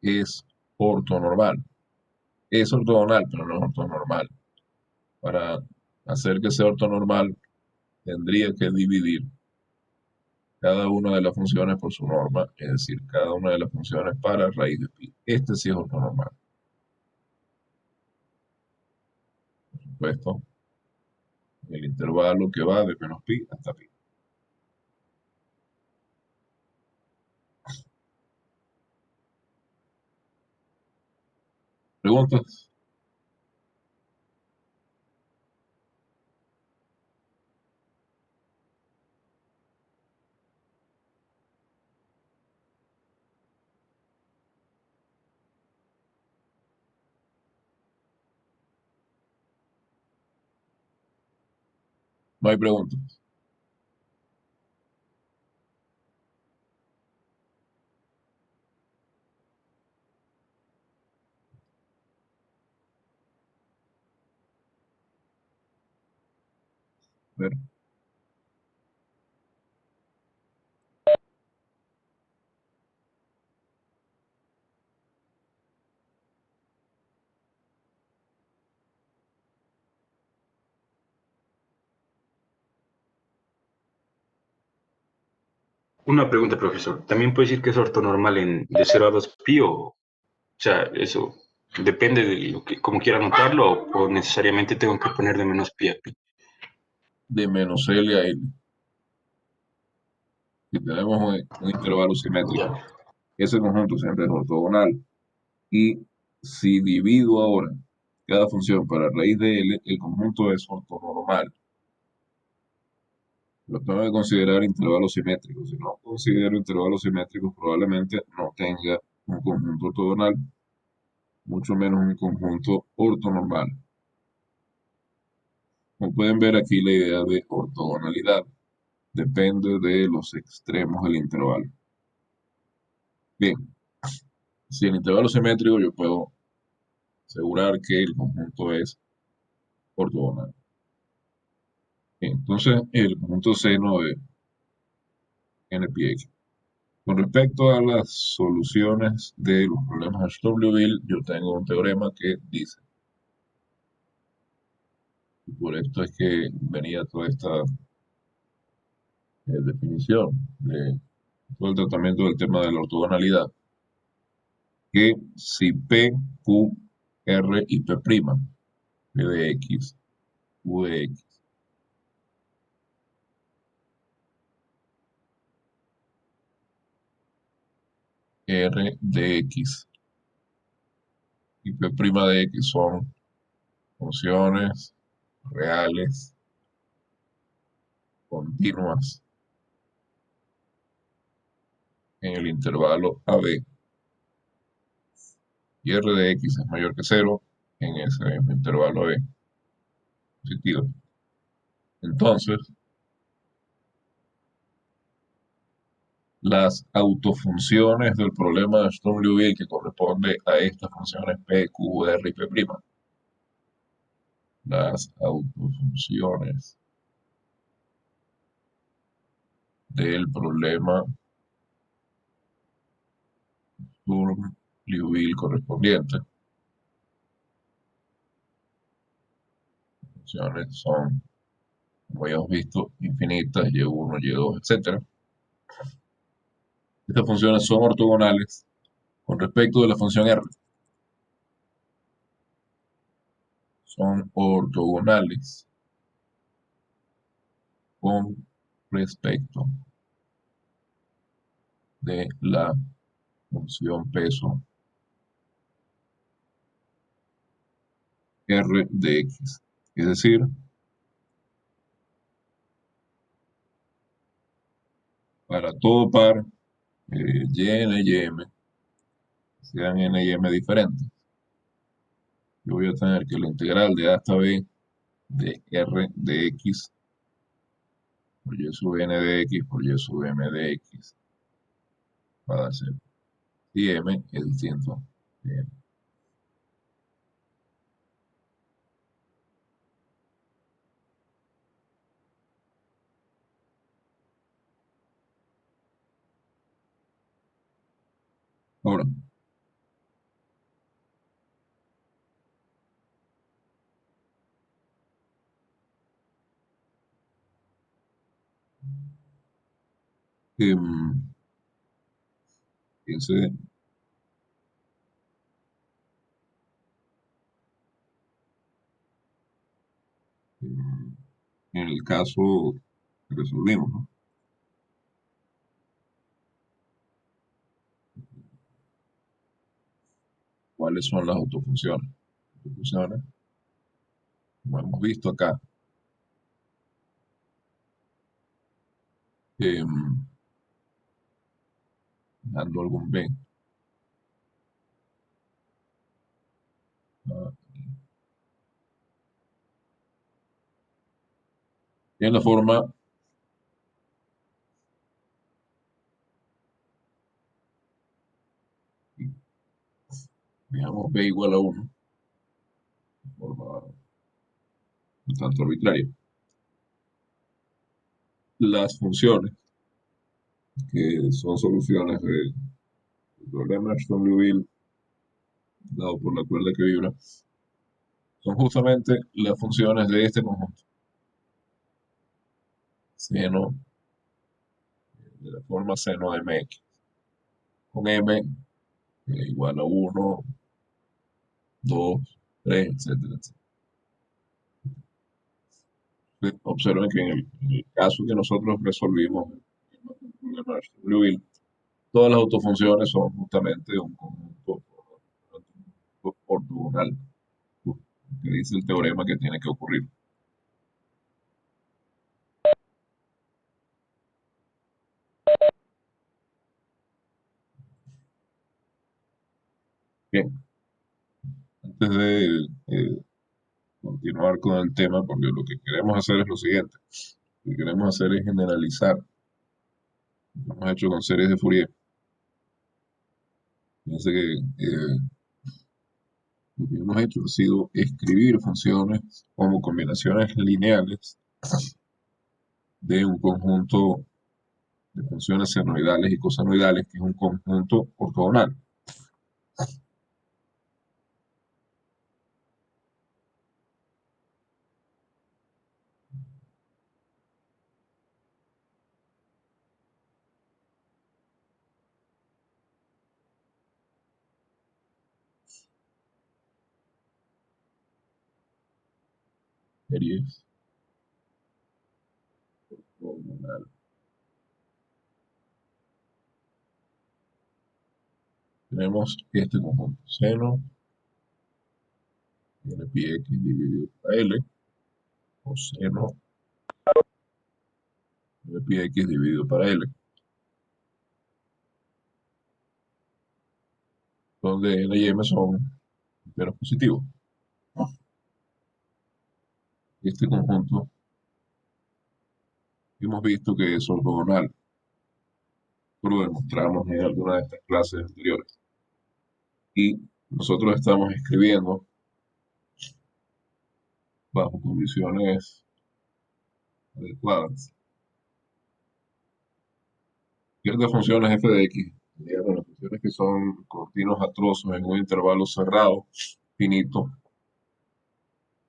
es ortonormal. Es ortogonal, pero no es ortonormal. Para hacer que sea ortonormal, tendría que dividir cada una de las funciones por su norma, es decir, cada una de las funciones para raíz de pi. Este sí es ortonormal. Por supuesto, el intervalo que va de menos pi hasta pi. ¿Preguntas? No hay preguntas. A ver, Una pregunta, profesor. ¿También puede decir que es ortonormal de 0 a 2 pi o sea, eso depende de lo que, como quiera anotarlo o necesariamente tengo que poner de menos pi a pi? de menos L a L. Si tenemos un intervalo simétrico, Ya. ese conjunto siempre es ortogonal. Y si divido ahora cada función para raíz de L, el conjunto es ortonormal. Lo tengo que considerar intervalos simétricos. Si no considero intervalos simétricos, probablemente no tenga un conjunto ortogonal, mucho menos un conjunto ortonormal. Como pueden ver aquí, la idea de ortogonalidad depende de los extremos del intervalo. Bien, si el intervalo es simétrico, yo puedo asegurar que el conjunto es ortogonal. Bien, entonces, el conjunto seno de NPX. Con respecto a las soluciones de los problemas de Sturm-Liouville, yo tengo un teorema que dice, y por esto es que venía toda esta definición de todo el tratamiento del tema de la ortogonalidad, que si P, Q, R y P', P de X, Q de X, R de X y P' de X son funciones reales continuas en el intervalo AB y R de X es mayor que cero en ese mismo intervalo AB positivo. Entonces, las autofunciones del problema de Sturm-Liouville que corresponde a estas funciones P, Q, R y P', las autofunciones del problema Sturm-Liouville correspondiente, funciones son, como ya hemos visto, infinitas, y1, y2, etc. Estas funciones son ortogonales con respecto de la función R. Son ortogonales con respecto de la función peso R de X. Es decir, para todo par Y, N y M, sean N y M diferentes, yo voy a tener que la integral de A hasta B de R de X por Y sub N de X por Y sub M de X va a dar cero. Y M es distinto de M. Ahora, fíjense en el caso que resolvimos, ¿no? ¿Cuáles son las autofunciones? Autofunciones, como hemos visto acá, dando algún B. ah, en la forma, digamos, B igual a 1, forma un tanto arbitraria. Las funciones, que son soluciones del problema de Sturm-Liouville dado por la cuerda que vibra, son justamente las funciones de este conjunto. Seno de la forma seno de mx, con m igual a 1, 2, 3, etcétera, etcétera. Observen que en el caso que nosotros resolvimos el problema de Sturm-Liouville, todas las autofunciones son justamente un conjunto ortogonal, que dice el teorema que tiene que ocurrir. Bien, antes de continuar con el tema, porque lo que queremos hacer es lo siguiente. Lo que queremos hacer es generalizar lo que hemos hecho con series de Fourier. Fíjense que lo que hemos hecho ha sido escribir funciones como combinaciones lineales de un conjunto de funciones senoidales y cosenoidales, que es un conjunto ortogonal. Series ortogonales. Tenemos este conjunto seno n pi x dividido por L, o seno n pi x dividido por L, donde n y m son enteros positivos. Este conjunto hemos visto que es ortogonal. Esto lo demostramos en alguna de estas clases anteriores. Y nosotros estamos escribiendo bajo condiciones adecuadas ciertas funciones f de x, digamos, las funciones que son continuos a trozos en un intervalo cerrado, finito,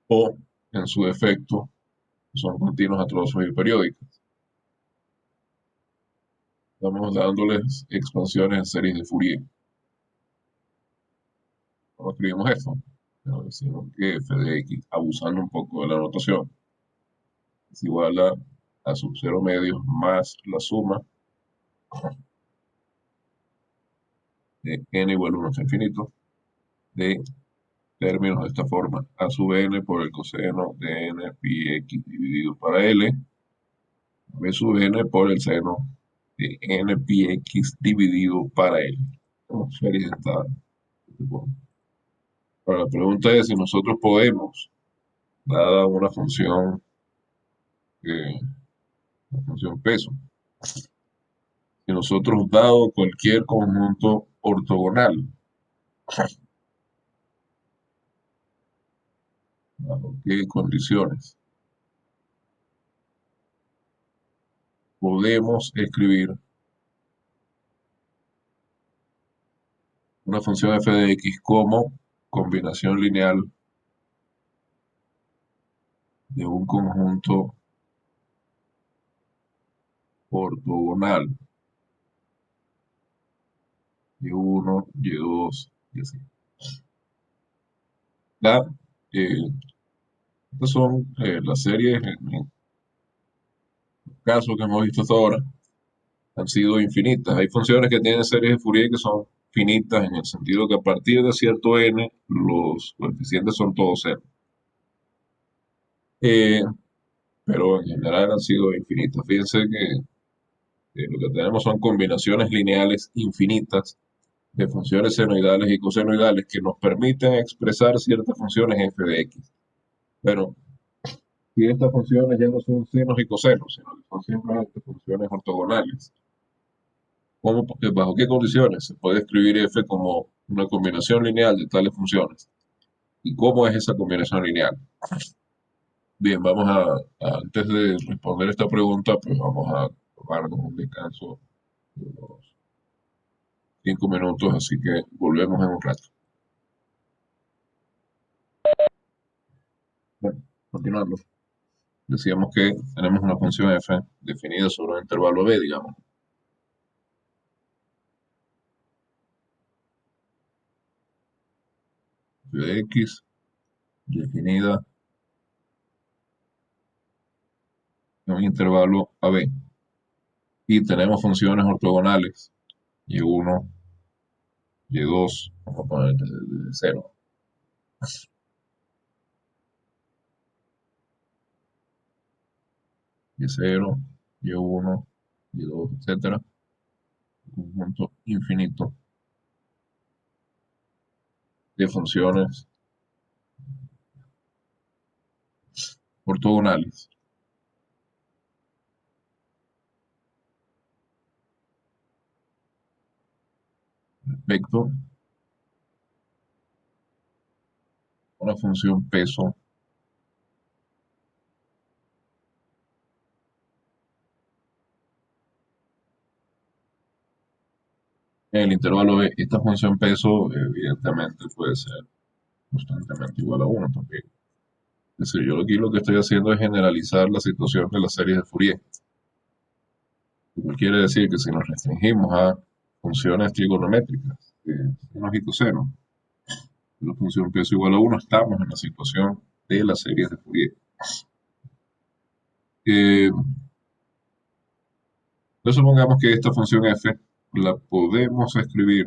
o en su defecto son continuos a trozos y periódicas. Estamos dándoles expansiones en series de Fourier. ¿Cómo escribimos esto? Pero decimos que f de x, abusando un poco de la notación, es igual a a sub 0 medios más la suma de n igual a 1 hasta infinito de términos de esta forma, a sub n por el coseno de n pi x dividido para L, b sub n por el seno de n pi x dividido para L. Series de esta forma. Ahora, la pregunta es si nosotros podemos, dada una función, la función peso, si nosotros dado cualquier conjunto ortogonal, ¿bajo qué condiciones podemos escribir una función f de x como combinación lineal de un conjunto ortogonal y1, y2 y así? La, eh, estas son las series, en el caso que hemos visto hasta ahora, han sido infinitas. Hay funciones que tienen series de Fourier que son finitas en el sentido que a partir de cierto n los coeficientes son todos cero. Eh, pero en general han sido infinitas. Fíjense que lo que tenemos son combinaciones lineales infinitas de funciones senoidales y cosenoidales que nos permiten expresar ciertas funciones f de x. Pero si estas funciones ya no son senos y cosenos, sino que son simplemente funciones ortogonales, ¿bajo qué condiciones se puede escribir f como una combinación lineal de tales funciones? ¿Y cómo es esa combinación lineal? Bien, antes de responder esta pregunta, pues vamos a tomarnos un descanso de unos 5 minutos, así que volvemos en un rato. Bueno, continuando. Decíamos que tenemos una función f definida sobre un intervalo b, digamos. F de x definida en un intervalo AB. Y tenemos funciones ortogonales, y1, y2, vamos a poner desde 0, y0, y1, y2, etcétera. Un conjunto infinito de funciones ortogonales respecto a una función peso en el intervalo B. Esta función peso evidentemente puede ser constantemente igual a 1 también. Es decir, yo aquí lo que estoy haciendo es generalizar la situación de las series de Fourier. Lo cual quiere decir que si nos restringimos a funciones trigonométricas, senos y cosenos, la función peso igual a 1, estamos en la situación de las series de Fourier. Eh, entonces supongamos que esta función f la podemos escribir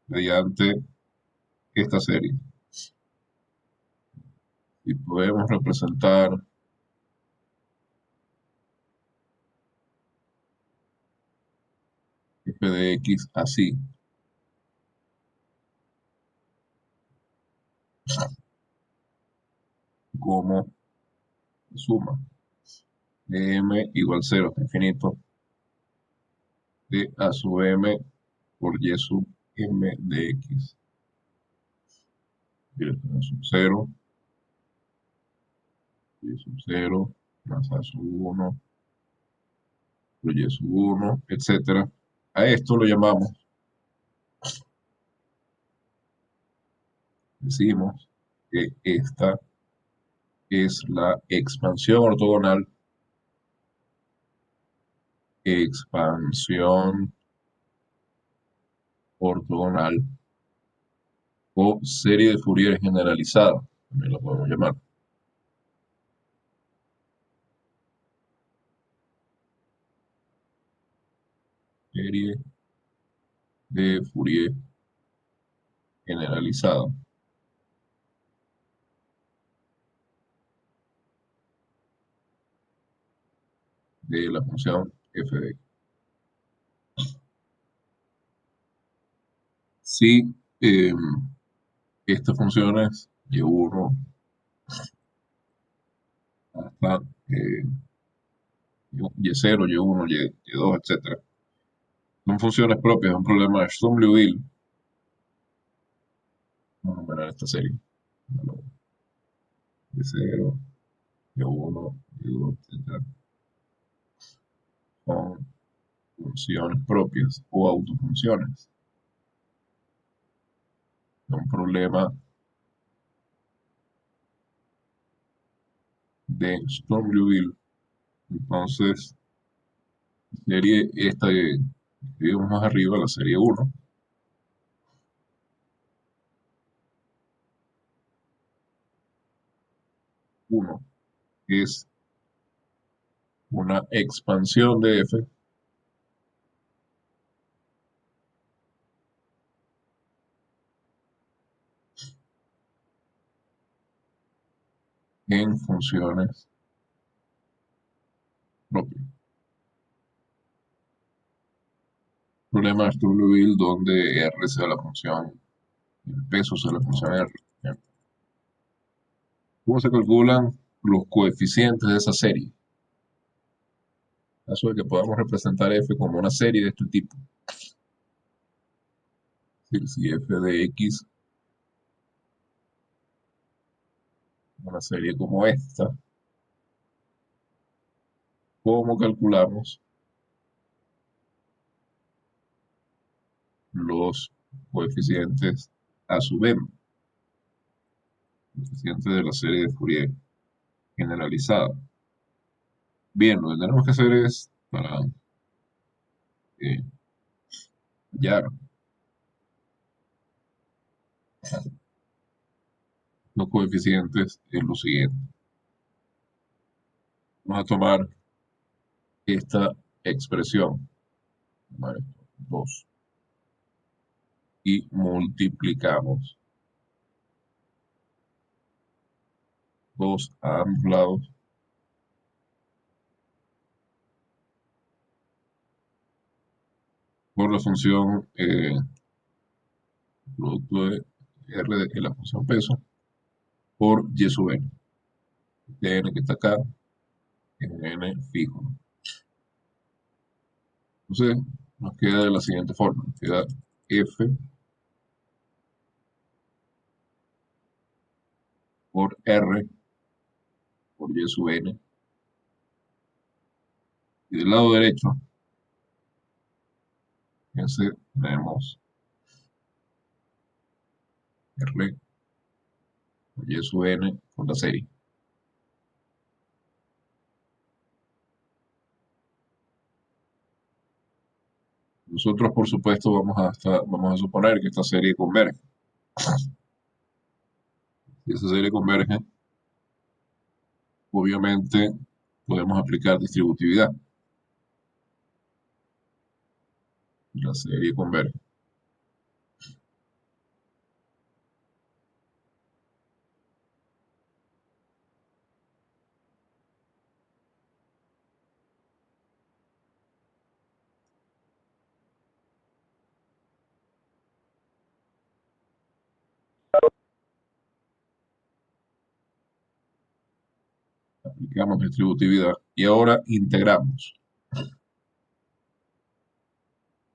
mediante esta serie. Y podemos representar f de x así. Como suma de m igual 0 hasta infinito de a sub m por y sub m de x. A sub 0, y sub 0, más a sub 1, por y sub 1, etcétera. A esto lo llamamos, decimos que esta es la expansión ortogonal o serie de Fourier generalizada, también la podemos llamar. serie de Fourier generalizada de la función f de x. Si estas funciones y1 hasta y0, y1, y2, etcétera, son funciones propias de un problema de Sturm-Liouville. Vamos a numerar esta serie. Y0, y1, y2, etcétera. Son funciones propias o autofunciones de un problema de Sturm-Liouville. Entonces, serie esta que vimos más arriba, la serie 1, es una expansión de f en funciones propias. Problema de Sturm-Liouville donde R sea la función, el peso sea la función R. ¿Cómo se calculan los coeficientes de esa serie? Caso de que podamos representar f como una serie de este tipo. Es decir, si f de x, una serie como esta, ¿cómo calculamos los coeficientes a su vez? Coeficientes de la serie de Fourier generalizada. Bien, lo que tenemos que hacer es, para hallar los coeficientes, es lo siguiente. Vamos a tomar esta expresión, 2, y multiplicamos 2 a ambos lados por la función producto de R de la función peso por y sub n. Este n que está acá es un n fijo. Entonces nos queda de la siguiente forma. Nos queda f por R por y sub n. Y del lado derecho, fíjense, tenemos R por y sub n por la serie. Nosotros, por supuesto, vamos a suponer que esta serie converge. Si esa serie converge, obviamente podemos aplicar distributividad. La serie converge. Aplicamos distributividad y ahora integramos.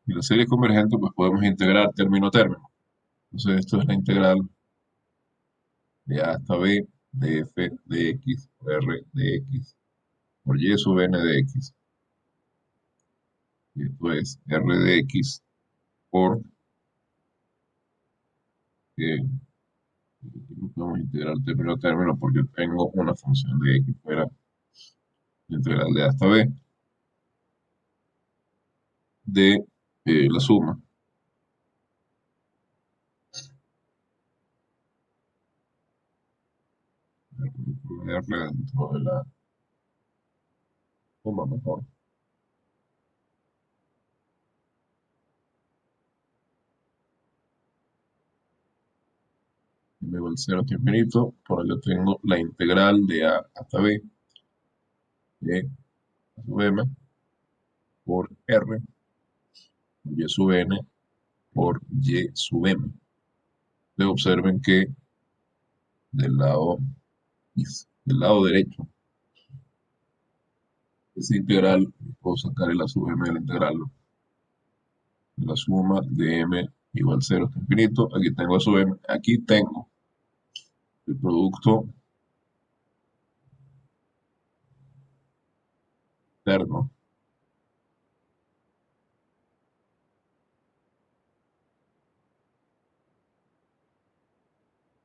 Si la serie es convergente, pues podemos integrar término a término. Entonces esto es la integral de a hasta b de f de x por r de x por y sub n de x. Y esto es r de x por no podemos integrar término a término porque tengo una función de x fuera la integral de a hasta b de la suma r dentro de la, suma mejor, M igual 0 hasta infinito. Por allá tengo la integral de A hasta B de A sub M por R y sub N por Y sub M. Entonces observen que del lado, del lado derecho, esa integral, puedo sacar el A sub M de la integral, la suma de M igual 0 hasta infinito. Aquí tengo A sub M, aquí tengo el producto interno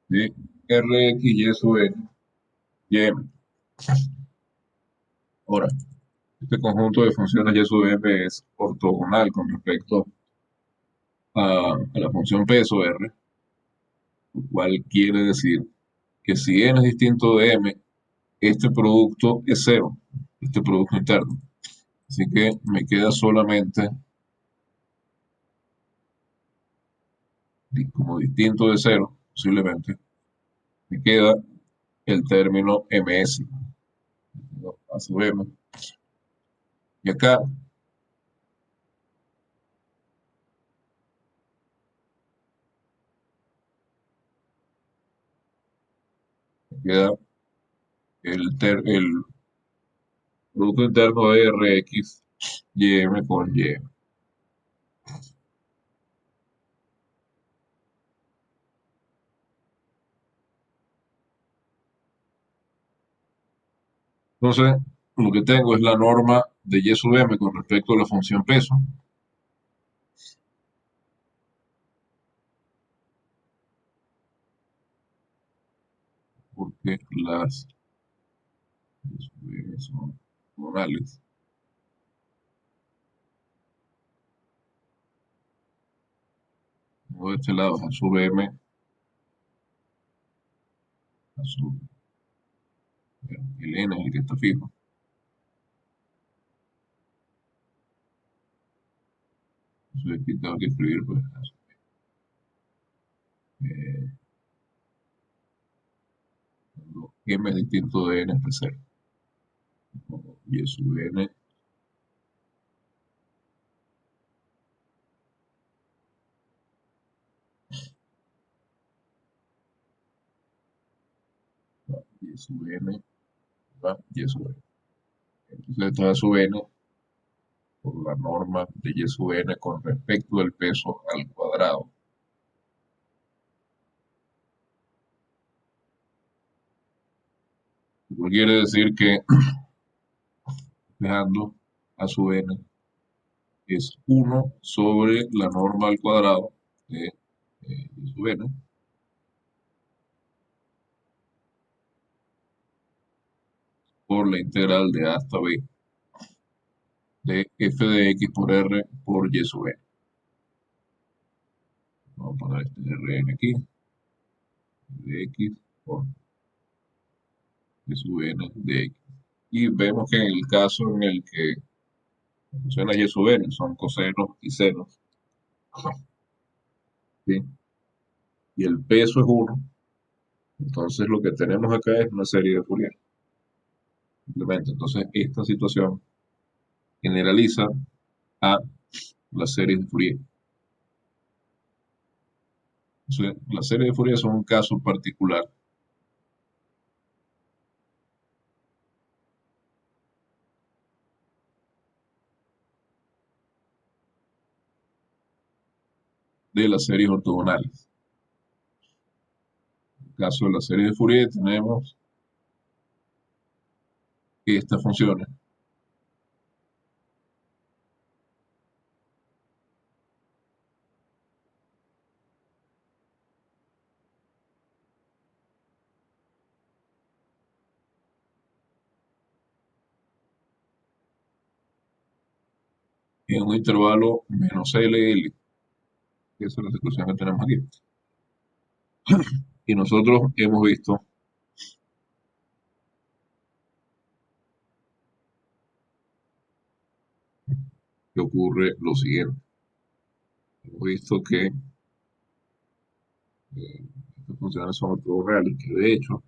de Rx y sub N y M. Ahora, este conjunto de funciones y sub m es ortogonal con respecto a la función p sobre r, lo cual quiere decir que si n es distinto de m, este producto es cero, este producto interno. Así que me queda solamente, como distinto de cero, posiblemente, me queda el término ms, ¿no? A sub m. Y acá me queda el producto interno de rx ym con y. Entonces, lo que tengo es la norma de y sub m con respecto a la función peso, porque las y sub m son normales. Tengo de este lado a sub m, a sub, el n es el que está fijo. Entonces aquí tengo que escribir, pues, eh, m es distinto de n hasta 0. Y sub n, y sub n, va, y sub n. Entonces esto es a sub n por la norma de y sub n con respecto del peso al cuadrado. Lo que quiere decir que dejando a sub n es 1 sobre la norma al cuadrado de y sub n por la integral de a hasta b de f de x por r por y sub n. Vamos a poner este rn aquí, de x por y sub n de x. Y vemos que en el caso en el que funciones y sub n son cosenos y senos, ¿sí? Y el peso es 1, entonces lo que tenemos acá es una serie de Fourier. Simplemente, entonces esta situación generaliza a la serie de Fourier. Entonces, la serie de Fourier son un caso particular de las series ortogonales. En el caso de la serie de Fourier tenemos estas funciones en un intervalo menos LL, que esa es la situación que tenemos aquí. Y nosotros hemos visto que ocurre lo siguiente. Hemos visto que Estas funciones son ortogonales, que de hecho,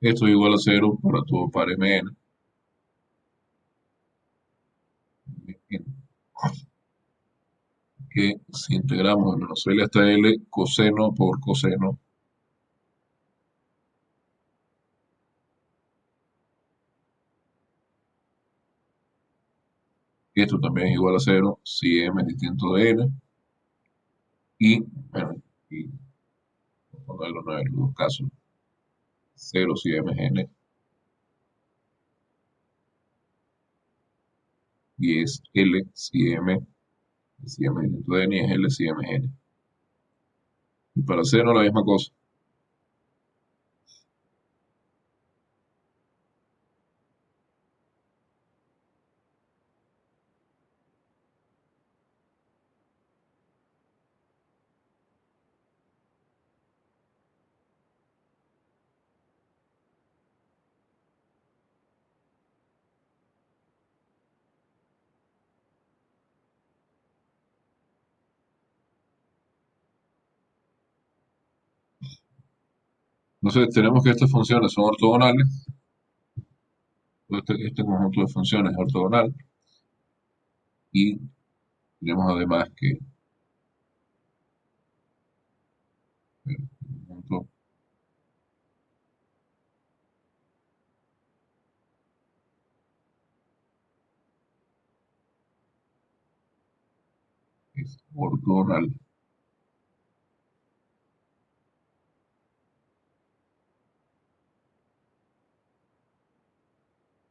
esto es igual a cero para todo par mn, que si integramos de menos L hasta L, coseno por coseno, esto también es igual a cero si m es distinto de n, y, bueno, y ponerlo en los dos casos, cero si m es n, y es L si m es distinto de n, y es L si m es n. Y para seno la misma cosa. Entonces tenemos que estas funciones son ortogonales, este conjunto de funciones es ortogonal, y tenemos además que el conjunto es ortogonal.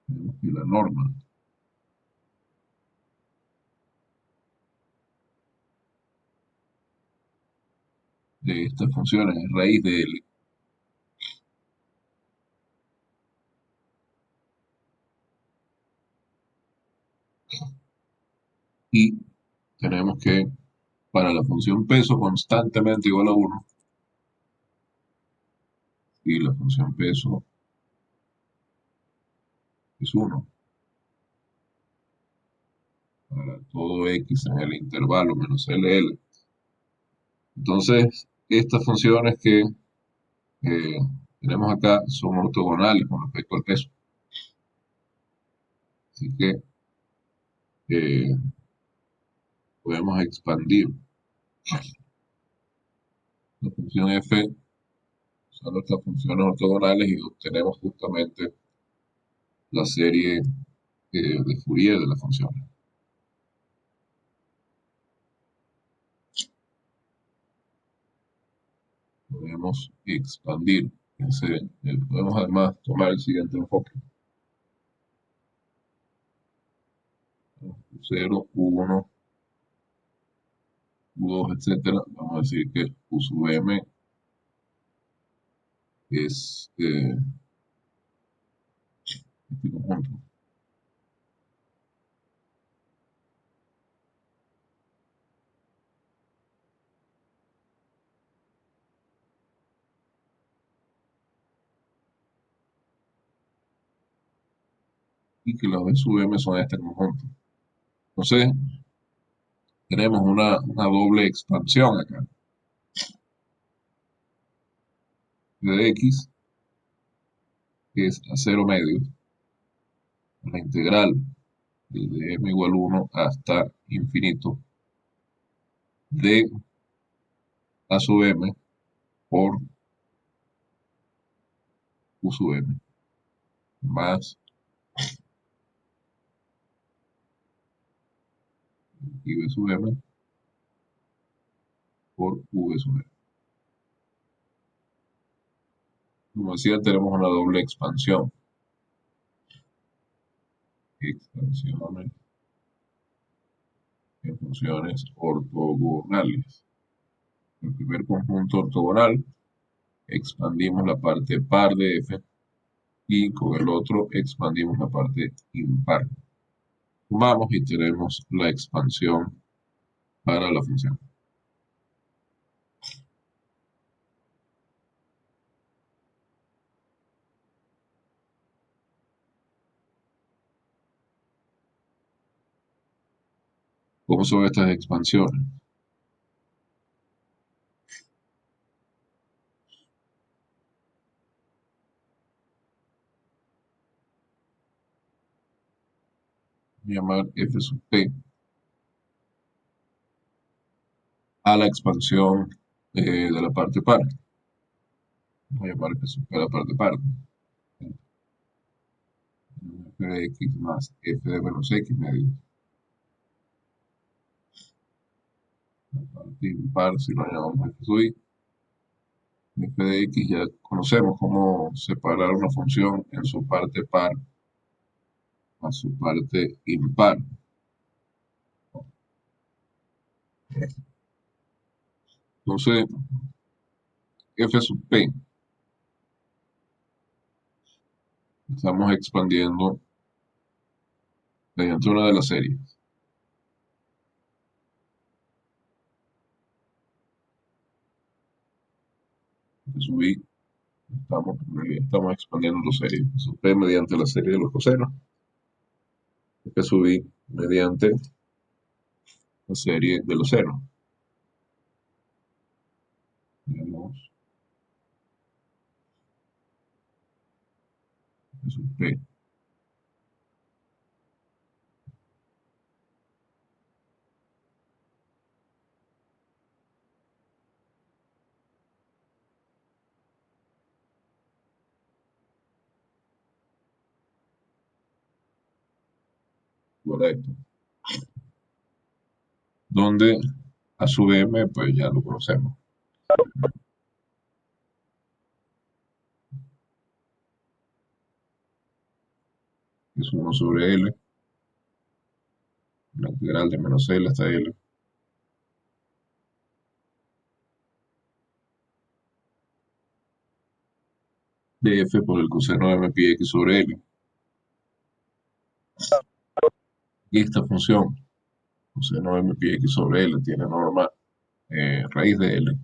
Tenemos que la norma de estas funciones es raíz de L. Y tenemos que para la función peso constantemente igual a 1, y la función peso es 1 para todo x en el intervalo menos LL. Entonces, estas funciones que tenemos acá son ortogonales con respecto al peso. Así que eh, podemos expandir la función f usando estas funciones ortogonales y obtenemos justamente la serie de Fourier de la función. Podemos expandir, podemos además tomar el siguiente enfoque. 0, U1, U2, etcétera. Vamos a decir que U sub M es este conjunto. Y que los B sub M son este conjunto. Entonces, tenemos una doble expansión acá. De X es a 0 medio, la integral desde m igual 1 hasta infinito de a sub m por u sub m más i b sub m por v sub m. Como decía, tenemos una doble expansiones en funciones ortogonales. El primer conjunto ortogonal expandimos la parte par de f y con el otro expandimos la parte impar. Sumamos y tenemos la expansión para la función. ¿Cómo son estas expansiones? Voy a llamar f sub p a la expansión de la parte par. Voy a llamar f sub p a la parte par. F de x más f de menos x medio. La parte impar, si lo llamamos f sub y. F de x ya conocemos cómo separar una función en su parte par a su parte impar. Entonces, f sub p, estamos expandiendo mediante una de las series. F sub i, estamos expandiendo dos series. F sub p mediante la serie de los cosenos. F sub i mediante la serie de los senos. Tenemos F sub p igual a esto. Donde a sub m, pues ya lo conocemos. Es 1 sobre L, la integral de menos L hasta L, de f por el coseno de m pi x sobre L. Y esta función, coseno de m pi x sobre L, tiene norma raíz de L.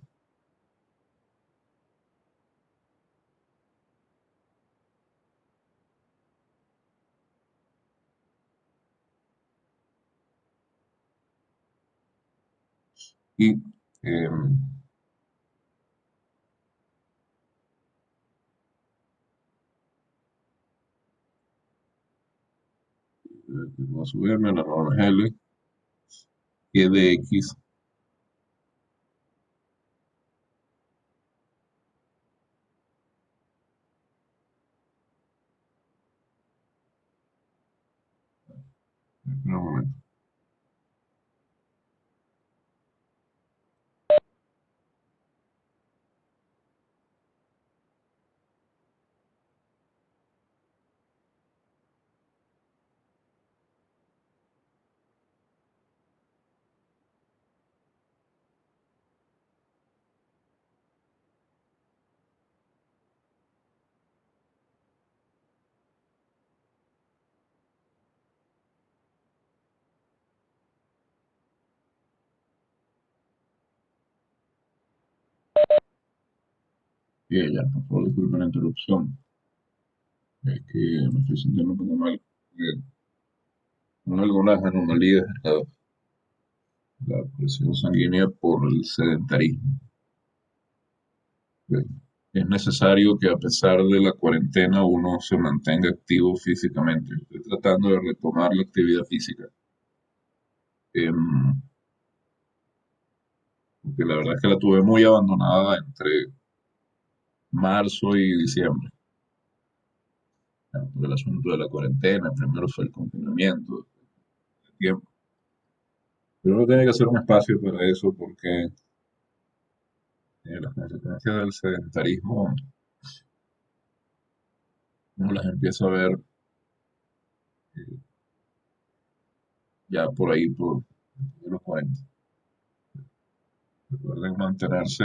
Y voy a subirme, la norma es L, y de x un momento. Bien, ya, por favor, disculpen la interrupción. Es que me estoy sintiendo un poco mal. Con algunas anomalías en la presión sanguínea por el sedentarismo. Es necesario que a pesar de la cuarentena uno se mantenga activo físicamente. Estoy tratando de retomar la actividad física. Porque la verdad es que la tuve muy abandonada entre marzo y diciembre. Por el asunto de la cuarentena, primero fue el confinamiento, el tiempo. Pero uno tiene que hacer un espacio para eso porque las consecuencias del sedentarismo uno las empieza a ver ya por ahí, por los 40. Recuerden mantenerse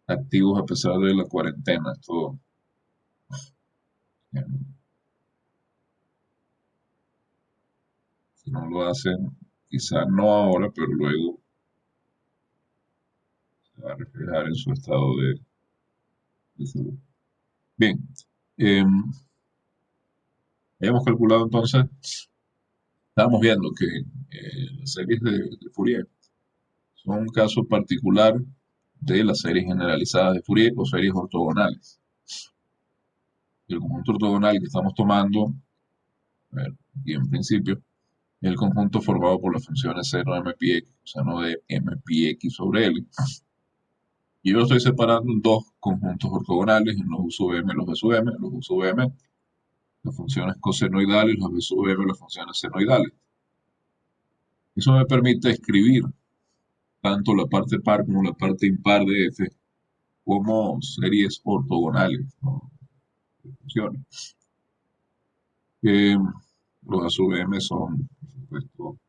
activos a pesar de la cuarentena. Esto, eh, si no lo hacen, quizás no ahora, pero luego se va a reflejar en su estado de salud. Bien, eh, habíamos calculado entonces estábamos viendo que las series de Fourier son un caso particular de las series generalizadas de Fourier o series ortogonales. El conjunto ortogonal que estamos tomando, a ver, y en principio, es el conjunto formado por las funciones seno de MPX, o sea, no de MPX sobre L. Y yo lo estoy separando en dos conjuntos ortogonales, en los U sub m, los B sub m, los U sub m, las funciones cosenoidales, los B sub m, las funciones senoidales. Eso me permite escribir tanto la parte par como la parte impar de f como series ortogonales, ¿no? Funciones. Eh, los A sub m son, por supuesto,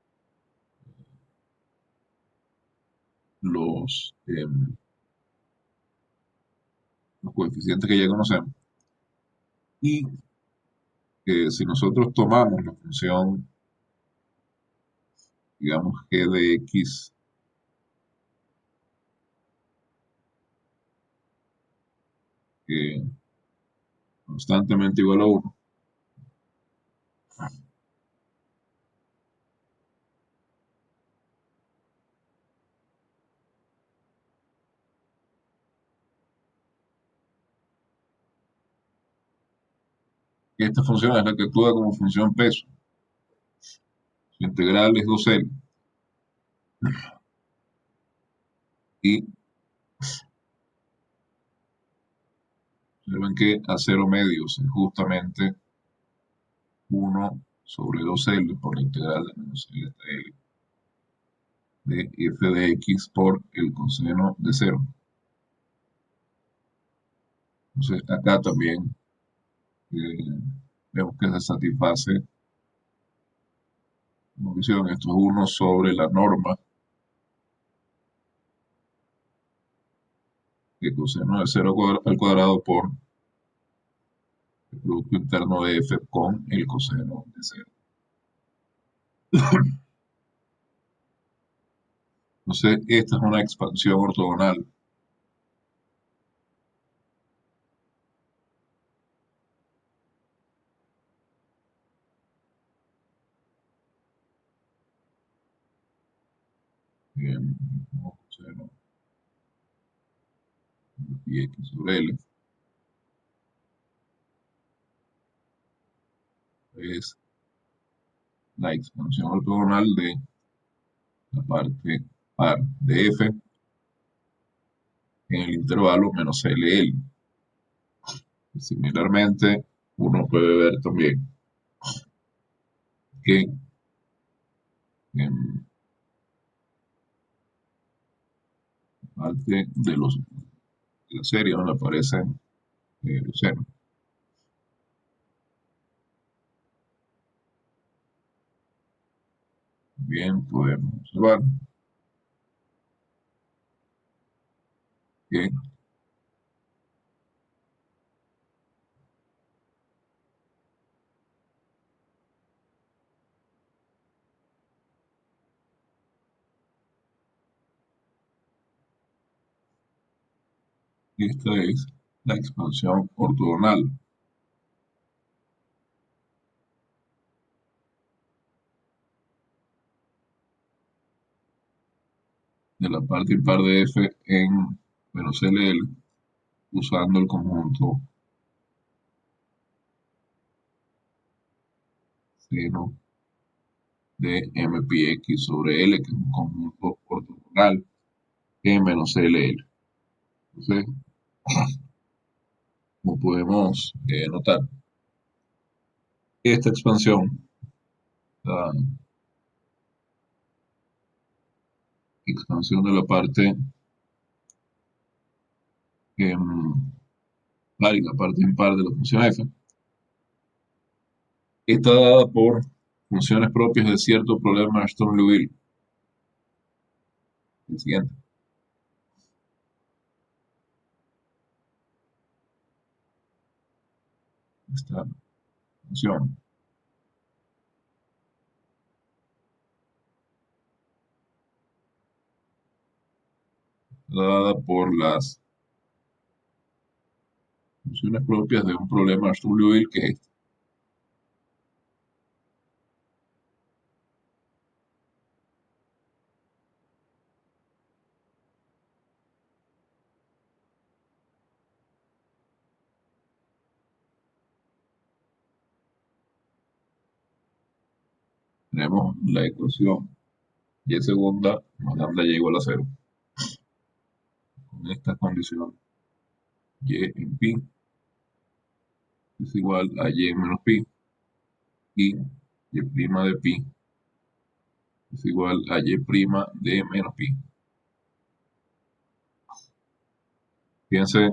los coeficientes que ya conocemos. Y si nosotros tomamos la función, digamos, g de x constantemente igual a 1, esta función es la que actúa como función peso. Su integral es 2L. Y observen que a cero medios es justamente 1 sobre 2L por la integral de menos L hasta L de f de x por el coseno de 0. Entonces acá también eh, vemos que se satisface como visión. Esto es 1 sobre la norma de coseno de 0 al cuadrado por el producto interno de f con el coseno de 0. Entonces esta es una expansión ortogonal. Coseno y x sobre L es la expansión ortogonal de la parte par de f en el intervalo menos LL. Similarmente, uno puede ver también que en parte de la serie donde aparecen los senos, bien podemos observar que esta es la expansión ortogonal de la parte impar de f en menos LL usando el conjunto seno de MPX sobre L, que es un conjunto ortogonal en menos LL. Entonces, como podemos notar, esta expansión, la expansión de la parte par y la parte impar de la función f, está dada por funciones propias de cierto problema de Sturm-Liouville. El siguiente. Esta función está dada por las funciones propias de un problema de Sturm-Liouville que es tenemos la ecuación y segunda más lambda y igual a cero. Con esta condición, y en pi es igual a y menos pi y prima de pi es igual a y prima de menos pi. Fíjense,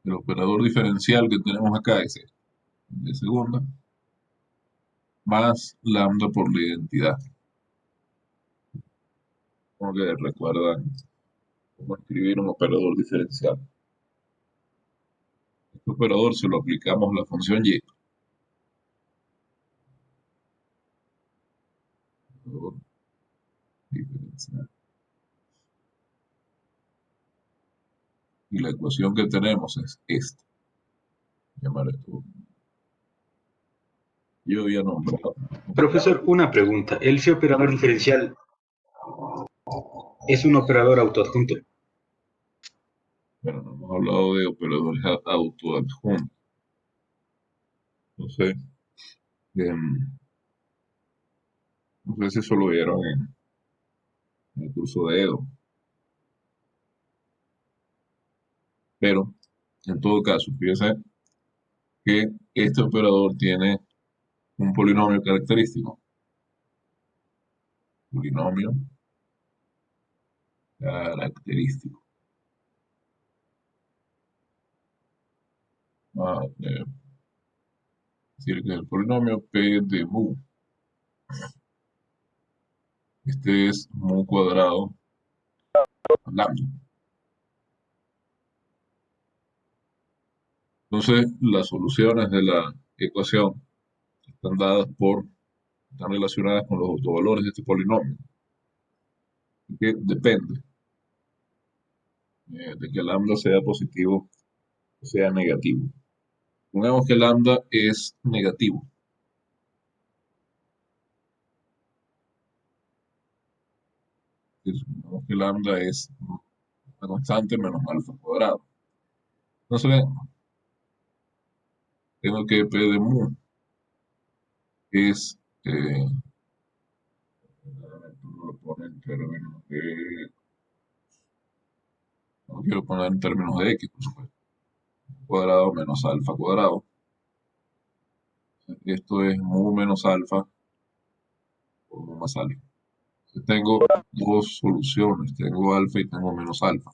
el operador diferencial que tenemos acá es este, de segunda, más lambda por la identidad. Como que recuerdan cómo escribir un operador diferencial. Este operador se lo aplicamos a la función y. Operador diferencial. Y la ecuación que tenemos es esta. Llamar esto. Yo había nombrado. Profesor, una pregunta. ¿El si operador diferencial es un operador autoadjunto? Bueno, no hemos hablado de operadores autoadjuntos. No sé, no sé si eso lo vieron en el curso de Edo. Pero, en todo caso, fíjense que este operador tiene un polinomio característico. Polinomio característico. Decir que el polinomio P de mu. Este es mu cuadrado lambda. Entonces, las soluciones de la ecuación están dadas están relacionadas con los autovalores de este polinomio, que depende de que lambda sea positivo o sea negativo. Supongamos que lambda es negativo. Supongamos que lambda es una constante menos alfa cuadrado. Entonces, tengo que P de mu es, lo pone en términos de, no quiero poner en términos de x, por supuesto, cuadrado menos alfa cuadrado. Esto es mu menos alfa por mu más alfa. Entonces tengo dos soluciones, tengo alfa y tengo menos alfa.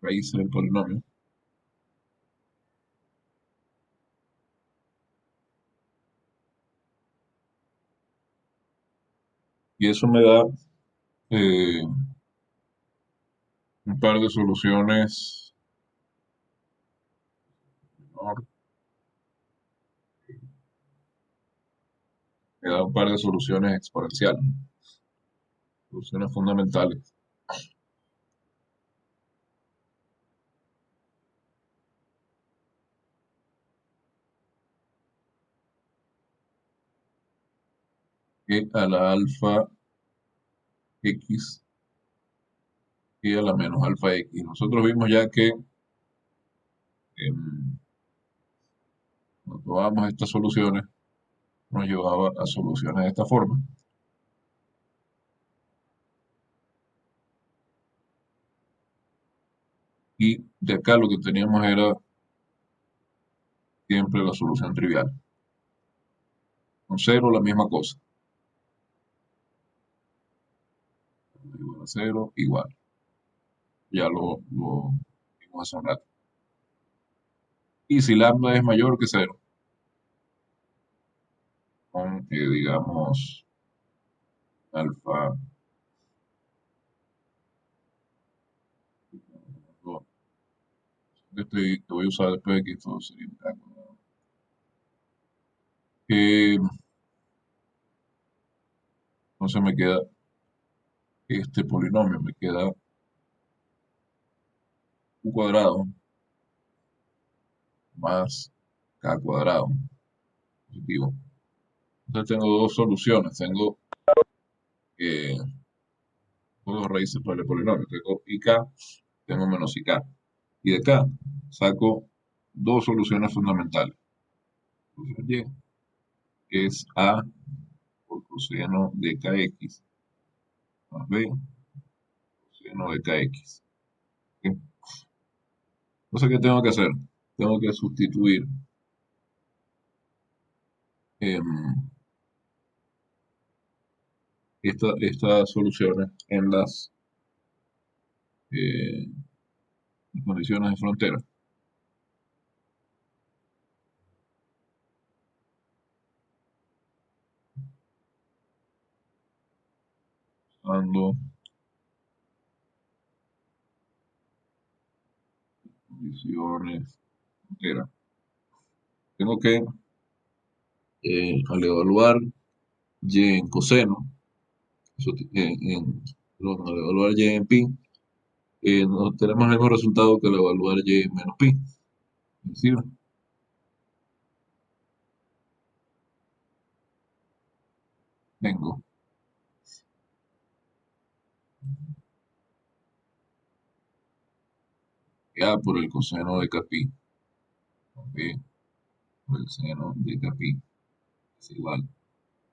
Raíces del polinomio. Y eso me da eh, un par de soluciones, ¿no? Me da un par de soluciones exponenciales, soluciones fundamentales. Que a la alfa x y a la menos alfa x. Nosotros vimos ya que cuando tomamos estas soluciones nos llevaba a soluciones de esta forma. Y de acá lo que teníamos era siempre la solución trivial. Con cero la misma cosa. Igual a cero, igual. Ya lo vimos hace un rato. Y si lambda es mayor que cero, con, digamos, alfa, que voy a usar después de que esto sería un cálculo. Entonces me queda este polinomio, me queda u cuadrado más k cuadrado positivo. Entonces tengo dos soluciones, tengo dos raíces para el polinomio, tengo ik, tengo menos ik. Y de acá saco dos soluciones fundamentales. Solución Y es A por coseno de kx más B coseno de kx. ¿Ok? Entonces, ¿qué tengo que hacer? Tengo que sustituir em, estas soluciones en las eh, condiciones de frontera. Usando condiciones de frontera. Tengo que, al evaluar y en coseno, perdón, al evaluar y en pi, no tenemos el mismo resultado que al evaluar y en menos pi. Es decir, tengo que A por el coseno de pi, B por el seno de pi es igual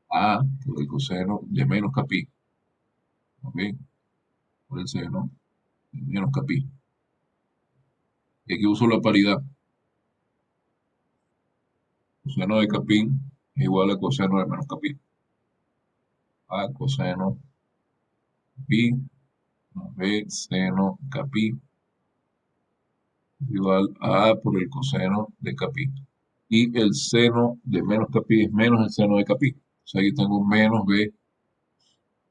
a A por el coseno de menos pi, B por el seno de menos pi. Y aquí uso la paridad. Coseno de pi es igual a coseno de menos pi. A coseno pi más B seno pi es igual a A por el coseno de pi. Y el seno de menos pi es menos el seno de pi. O sea, aquí tengo menos B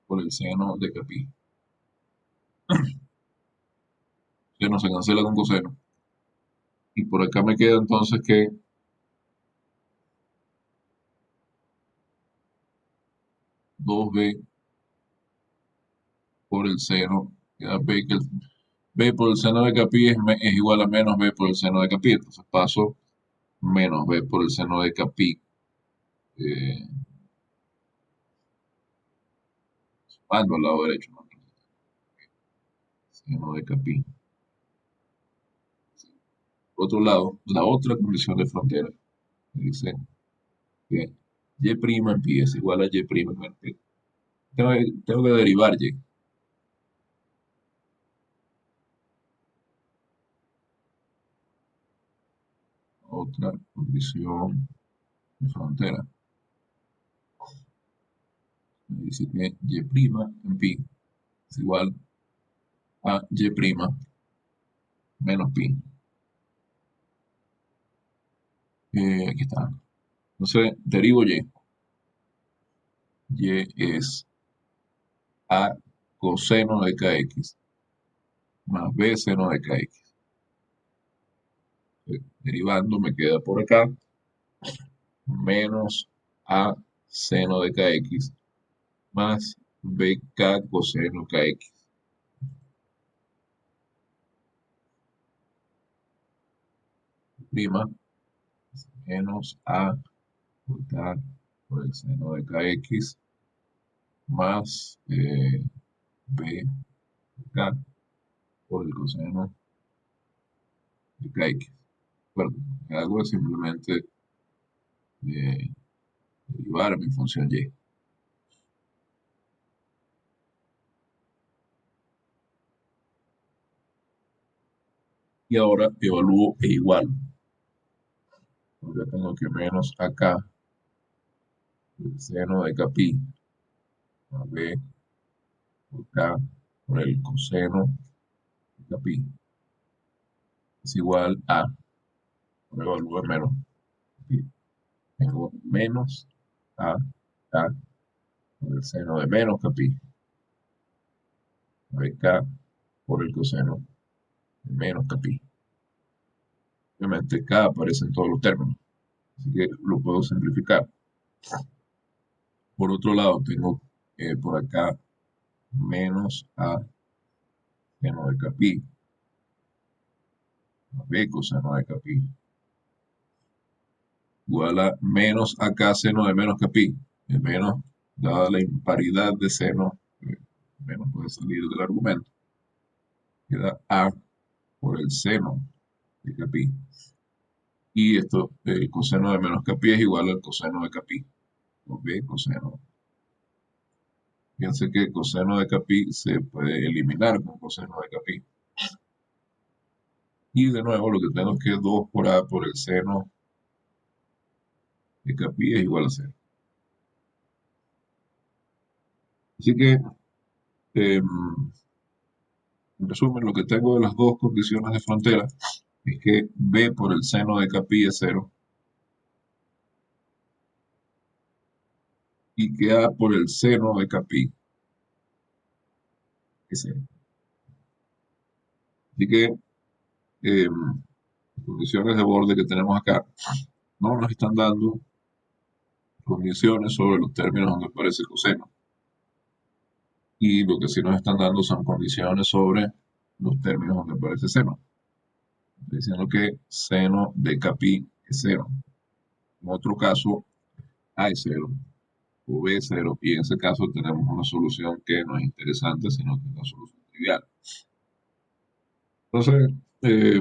por el seno de pi. Seno se cancela con coseno. Y por acá me queda entonces que 2B por el seno, queda B, que B por el seno de pi es igual a menos B por el seno de pi. Entonces paso menos B por el seno de pi. Eh, Sumando al lado derecho, ¿no? Seno de pi. Por otro lado, la otra condición de frontera dice que y' en pi es igual a y' en pi. Tengo que derivar y. Otra condición de frontera. Me dice que y' en pi es igual a y' menos pi. Aquí está. Entonces, derivo y. Y es a coseno de kx más b seno de kx. Derivando me queda por acá menos a seno de kx más bk coseno kx. Prima menos a por k por el seno de kx más bk por el coseno de kx. Bueno, algo es simplemente eh, derivar mi función y. Y ahora evalúo e igual. Porque tengo que menos acá el seno de pi más b por k por el coseno de pi es igual a, ahora evalúo menos pi. Tengo menos a k por el seno de menos pi k por el coseno de menos pi. Obviamente k aparece en todos los términos, así que lo puedo simplificar. Por otro lado, tengo por acá menos a seno de pi más b coseno de pi igual a menos acá seno de menos pi. El menos, dada la imparidad de seno, menos puede salir del argumento. Queda a por el seno de Capi. Y esto, el coseno de menos Capi es igual al coseno de Capi. Ok, coseno. Fíjense que el coseno de Capi se puede eliminar con coseno de Capi. Y de nuevo lo que tengo es que 2 por A por el seno de Capi es igual a 0. Así que, em, en resumen, lo que tengo de las dos condiciones de frontera es que B por el seno de Capi es 0 y que A por el seno de Capi es 0. Así que las condiciones de borde que tenemos acá no nos están dando condiciones sobre los términos donde aparece coseno. Y lo que sí nos están dando son condiciones sobre los términos donde aparece seno. Diciendo que seno de Capi es 0. En otro caso, A es 0 o B es 0. Y en ese caso tenemos una solución que no es interesante, sino que es una solución trivial. Entonces, eh,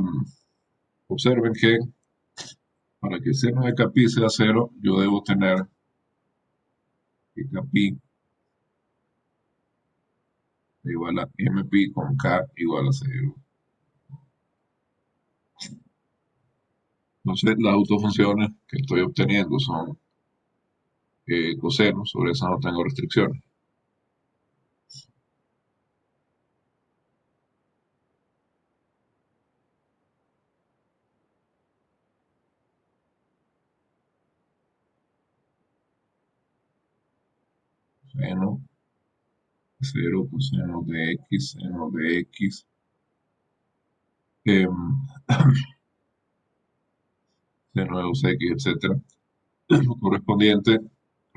observen que para que seno de Capi sea 0, yo debo tener que Capi igual a MP con K igual a 0. Entonces, las autofunciones que estoy obteniendo son cosenos, sobre esas no tengo restricciones. Seno de 0, coseno de X, seno de X. Seno de 2X, etcétera,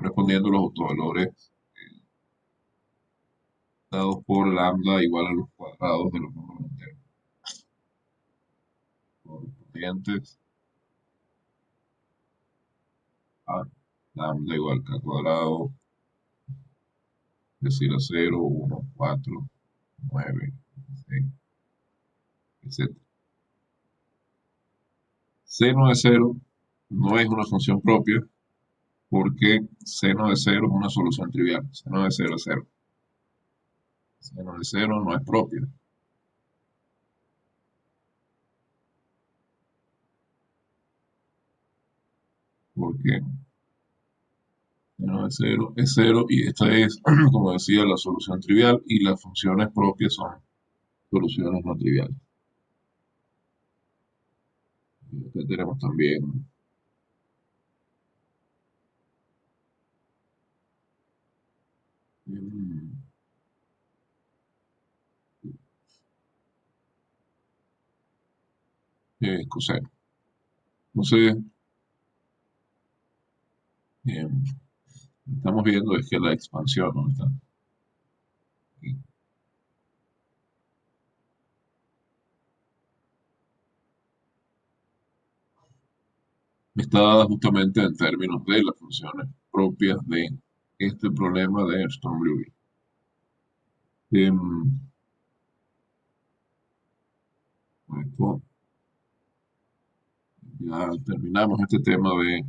correspondiendo a los autovalores dados por lambda igual a los cuadrados de los números enteros correspondientes a lambda igual k cuadrado, es decir, a 0, 1, 4, 9, 6, etc. Seno de 0 no es una función propia porque seno de 0 es una solución trivial. Seno de 0 es 0. Seno de 0 no es propia porque seno de 0 es 0 y esta es, como decía, la solución trivial y las funciones propias son soluciones no triviales. Y acá tenemos también coseno. Entonces, eh, estamos viendo es que la expansión, ¿no? Está dada justamente en términos de las funciones propias de este problema de Sturm-Liouville. Con esto ya terminamos este tema de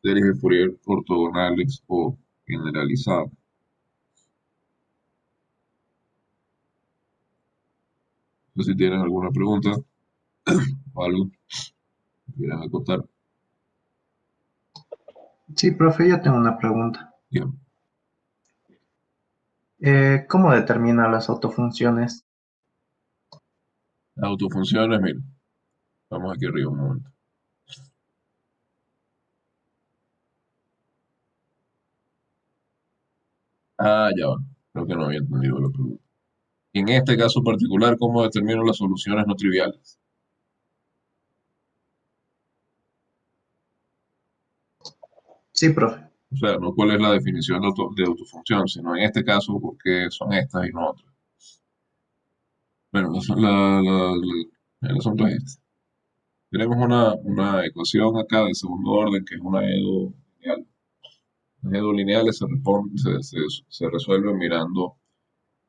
series de Fourier ortogonales o generalizadas. No sé si tienen alguna pregunta o algo que quieran acotar. Sí, profe, yo tengo una pregunta. Bien. ¿Cómo determina las autofunciones? Las autofunciones, miren, vamos aquí arriba un momento. Ah, ya va. Creo que no había entendido la pregunta. En este caso particular, ¿cómo determino las soluciones no triviales? Sí, profe. O sea, no cuál es la definición de autofunción, sino en este caso, por qué son estas y no otras. Bueno, el asunto es este. Tenemos una ecuación acá de segundo orden que es una EDO lineal. Las EDO lineales se resuelven mirando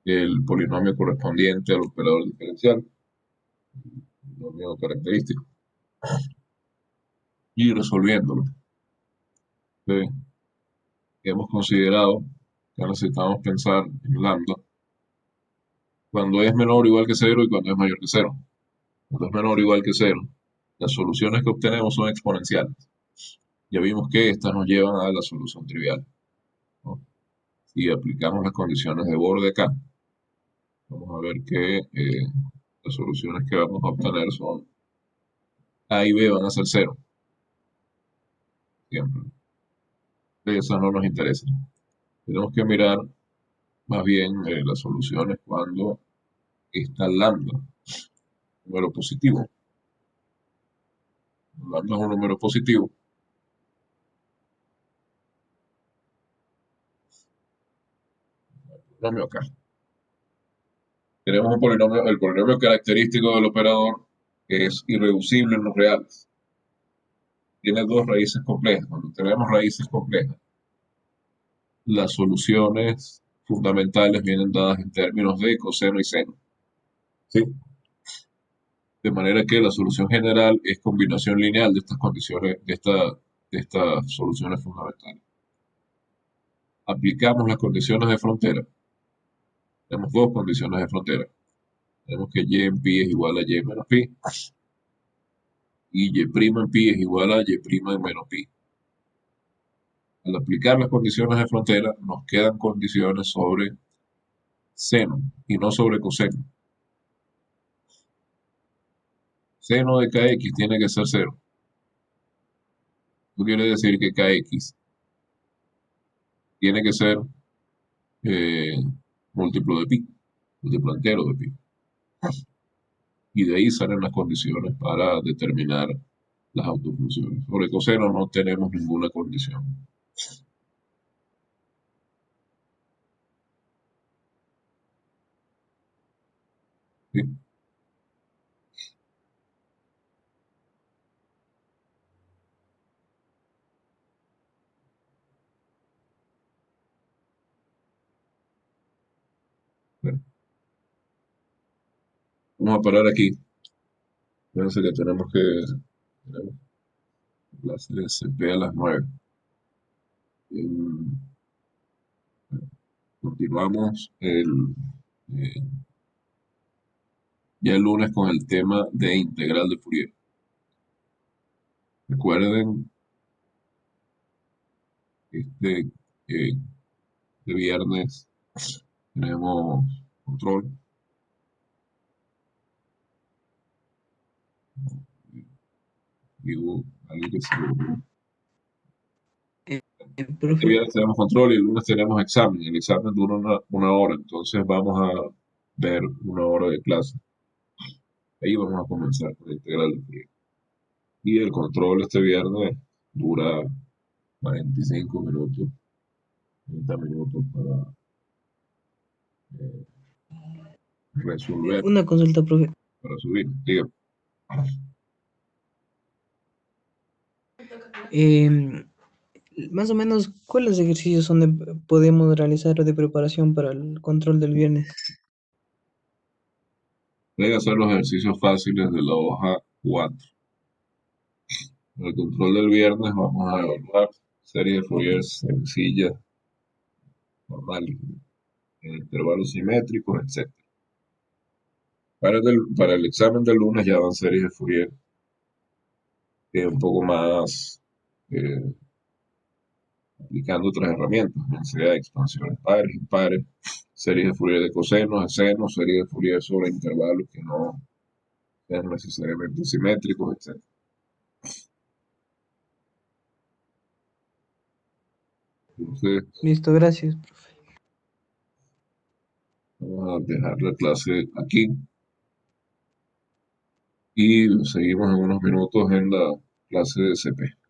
el polinomio correspondiente al operador diferencial. polinomio característico y resolviéndolo. ¿Sí? Hemos considerado que necesitamos pensar en lambda cuando es menor o igual que cero y cuando es mayor que cero. Cuando es menor o igual que cero, las soluciones que obtenemos son exponenciales. Ya vimos que estas nos llevan a la solución trivial, ¿no? Si aplicamos las condiciones de borde acá, vamos a ver que las soluciones que vamos a obtener son A y B van a ser cero, siempre. Esas no nos interesan. Tenemos que mirar más bien las soluciones cuando está lambda, número positivo. Lambda es un número positivo. Polinomio acá. Tenemos un polinomio, el polinomio característico del operador que es irreducible en los reales. Tiene dos raíces complejas. Cuando tenemos raíces complejas, las soluciones fundamentales vienen dadas en términos de coseno y seno. ¿Sí? De manera que la solución general es combinación lineal de estas condiciones, de estas soluciones fundamentales. Aplicamos las condiciones de frontera. Tenemos dos condiciones de frontera. Tenemos que y en pi es igual a y menos pi y y' en pi es igual a y' en menos pi. Al aplicar las condiciones de frontera, nos quedan condiciones sobre seno y no sobre coseno. Seno de kx tiene que ser cero. Esto quiere decir que kx tiene que ser eh, múltiplo de pi, múltiplo entero de pi. Y de ahí salen las condiciones para determinar las autofunciones. Sobre coseno no tenemos ninguna condición. ¿Sí? Bueno, vamos a parar aquí. Fíjense que tenemos clase de CP a las 9. Continuamos eh, ya el lunes con el tema de integral de Fourier. Recuerden, este viernes tenemos control. Digo, algo que se Eh, Este profe, viernes tenemos control y el lunes tenemos examen. El examen dura una hora, entonces vamos a ver una hora de clase. Ahí vamos a comenzar con la integral de Fourier. Y el control este viernes dura 45 minutos, 30 minutos para resolver, una consulta, profe. para subir. Diga, Em, Más o menos, ¿cuáles ejercicios podemos realizar de preparación para el control del viernes? voy a hacer los ejercicios fáciles de la hoja 4. En el control del viernes vamos a evaluar serie de Fourier sencilla, normal, en intervalos simétricos, etc. Para el examen del lunes ya van series de Fourier un poco más aplicando otras herramientas, densidad de expansiones pares, impares, series de Fourier de cosenos, de senos, series de Fourier sobre intervalos que no sean necesariamente simétricos, etc. Entonces, Listo, gracias, profe. vamos a dejar la clase aquí y seguimos en unos minutos en la clase de CP.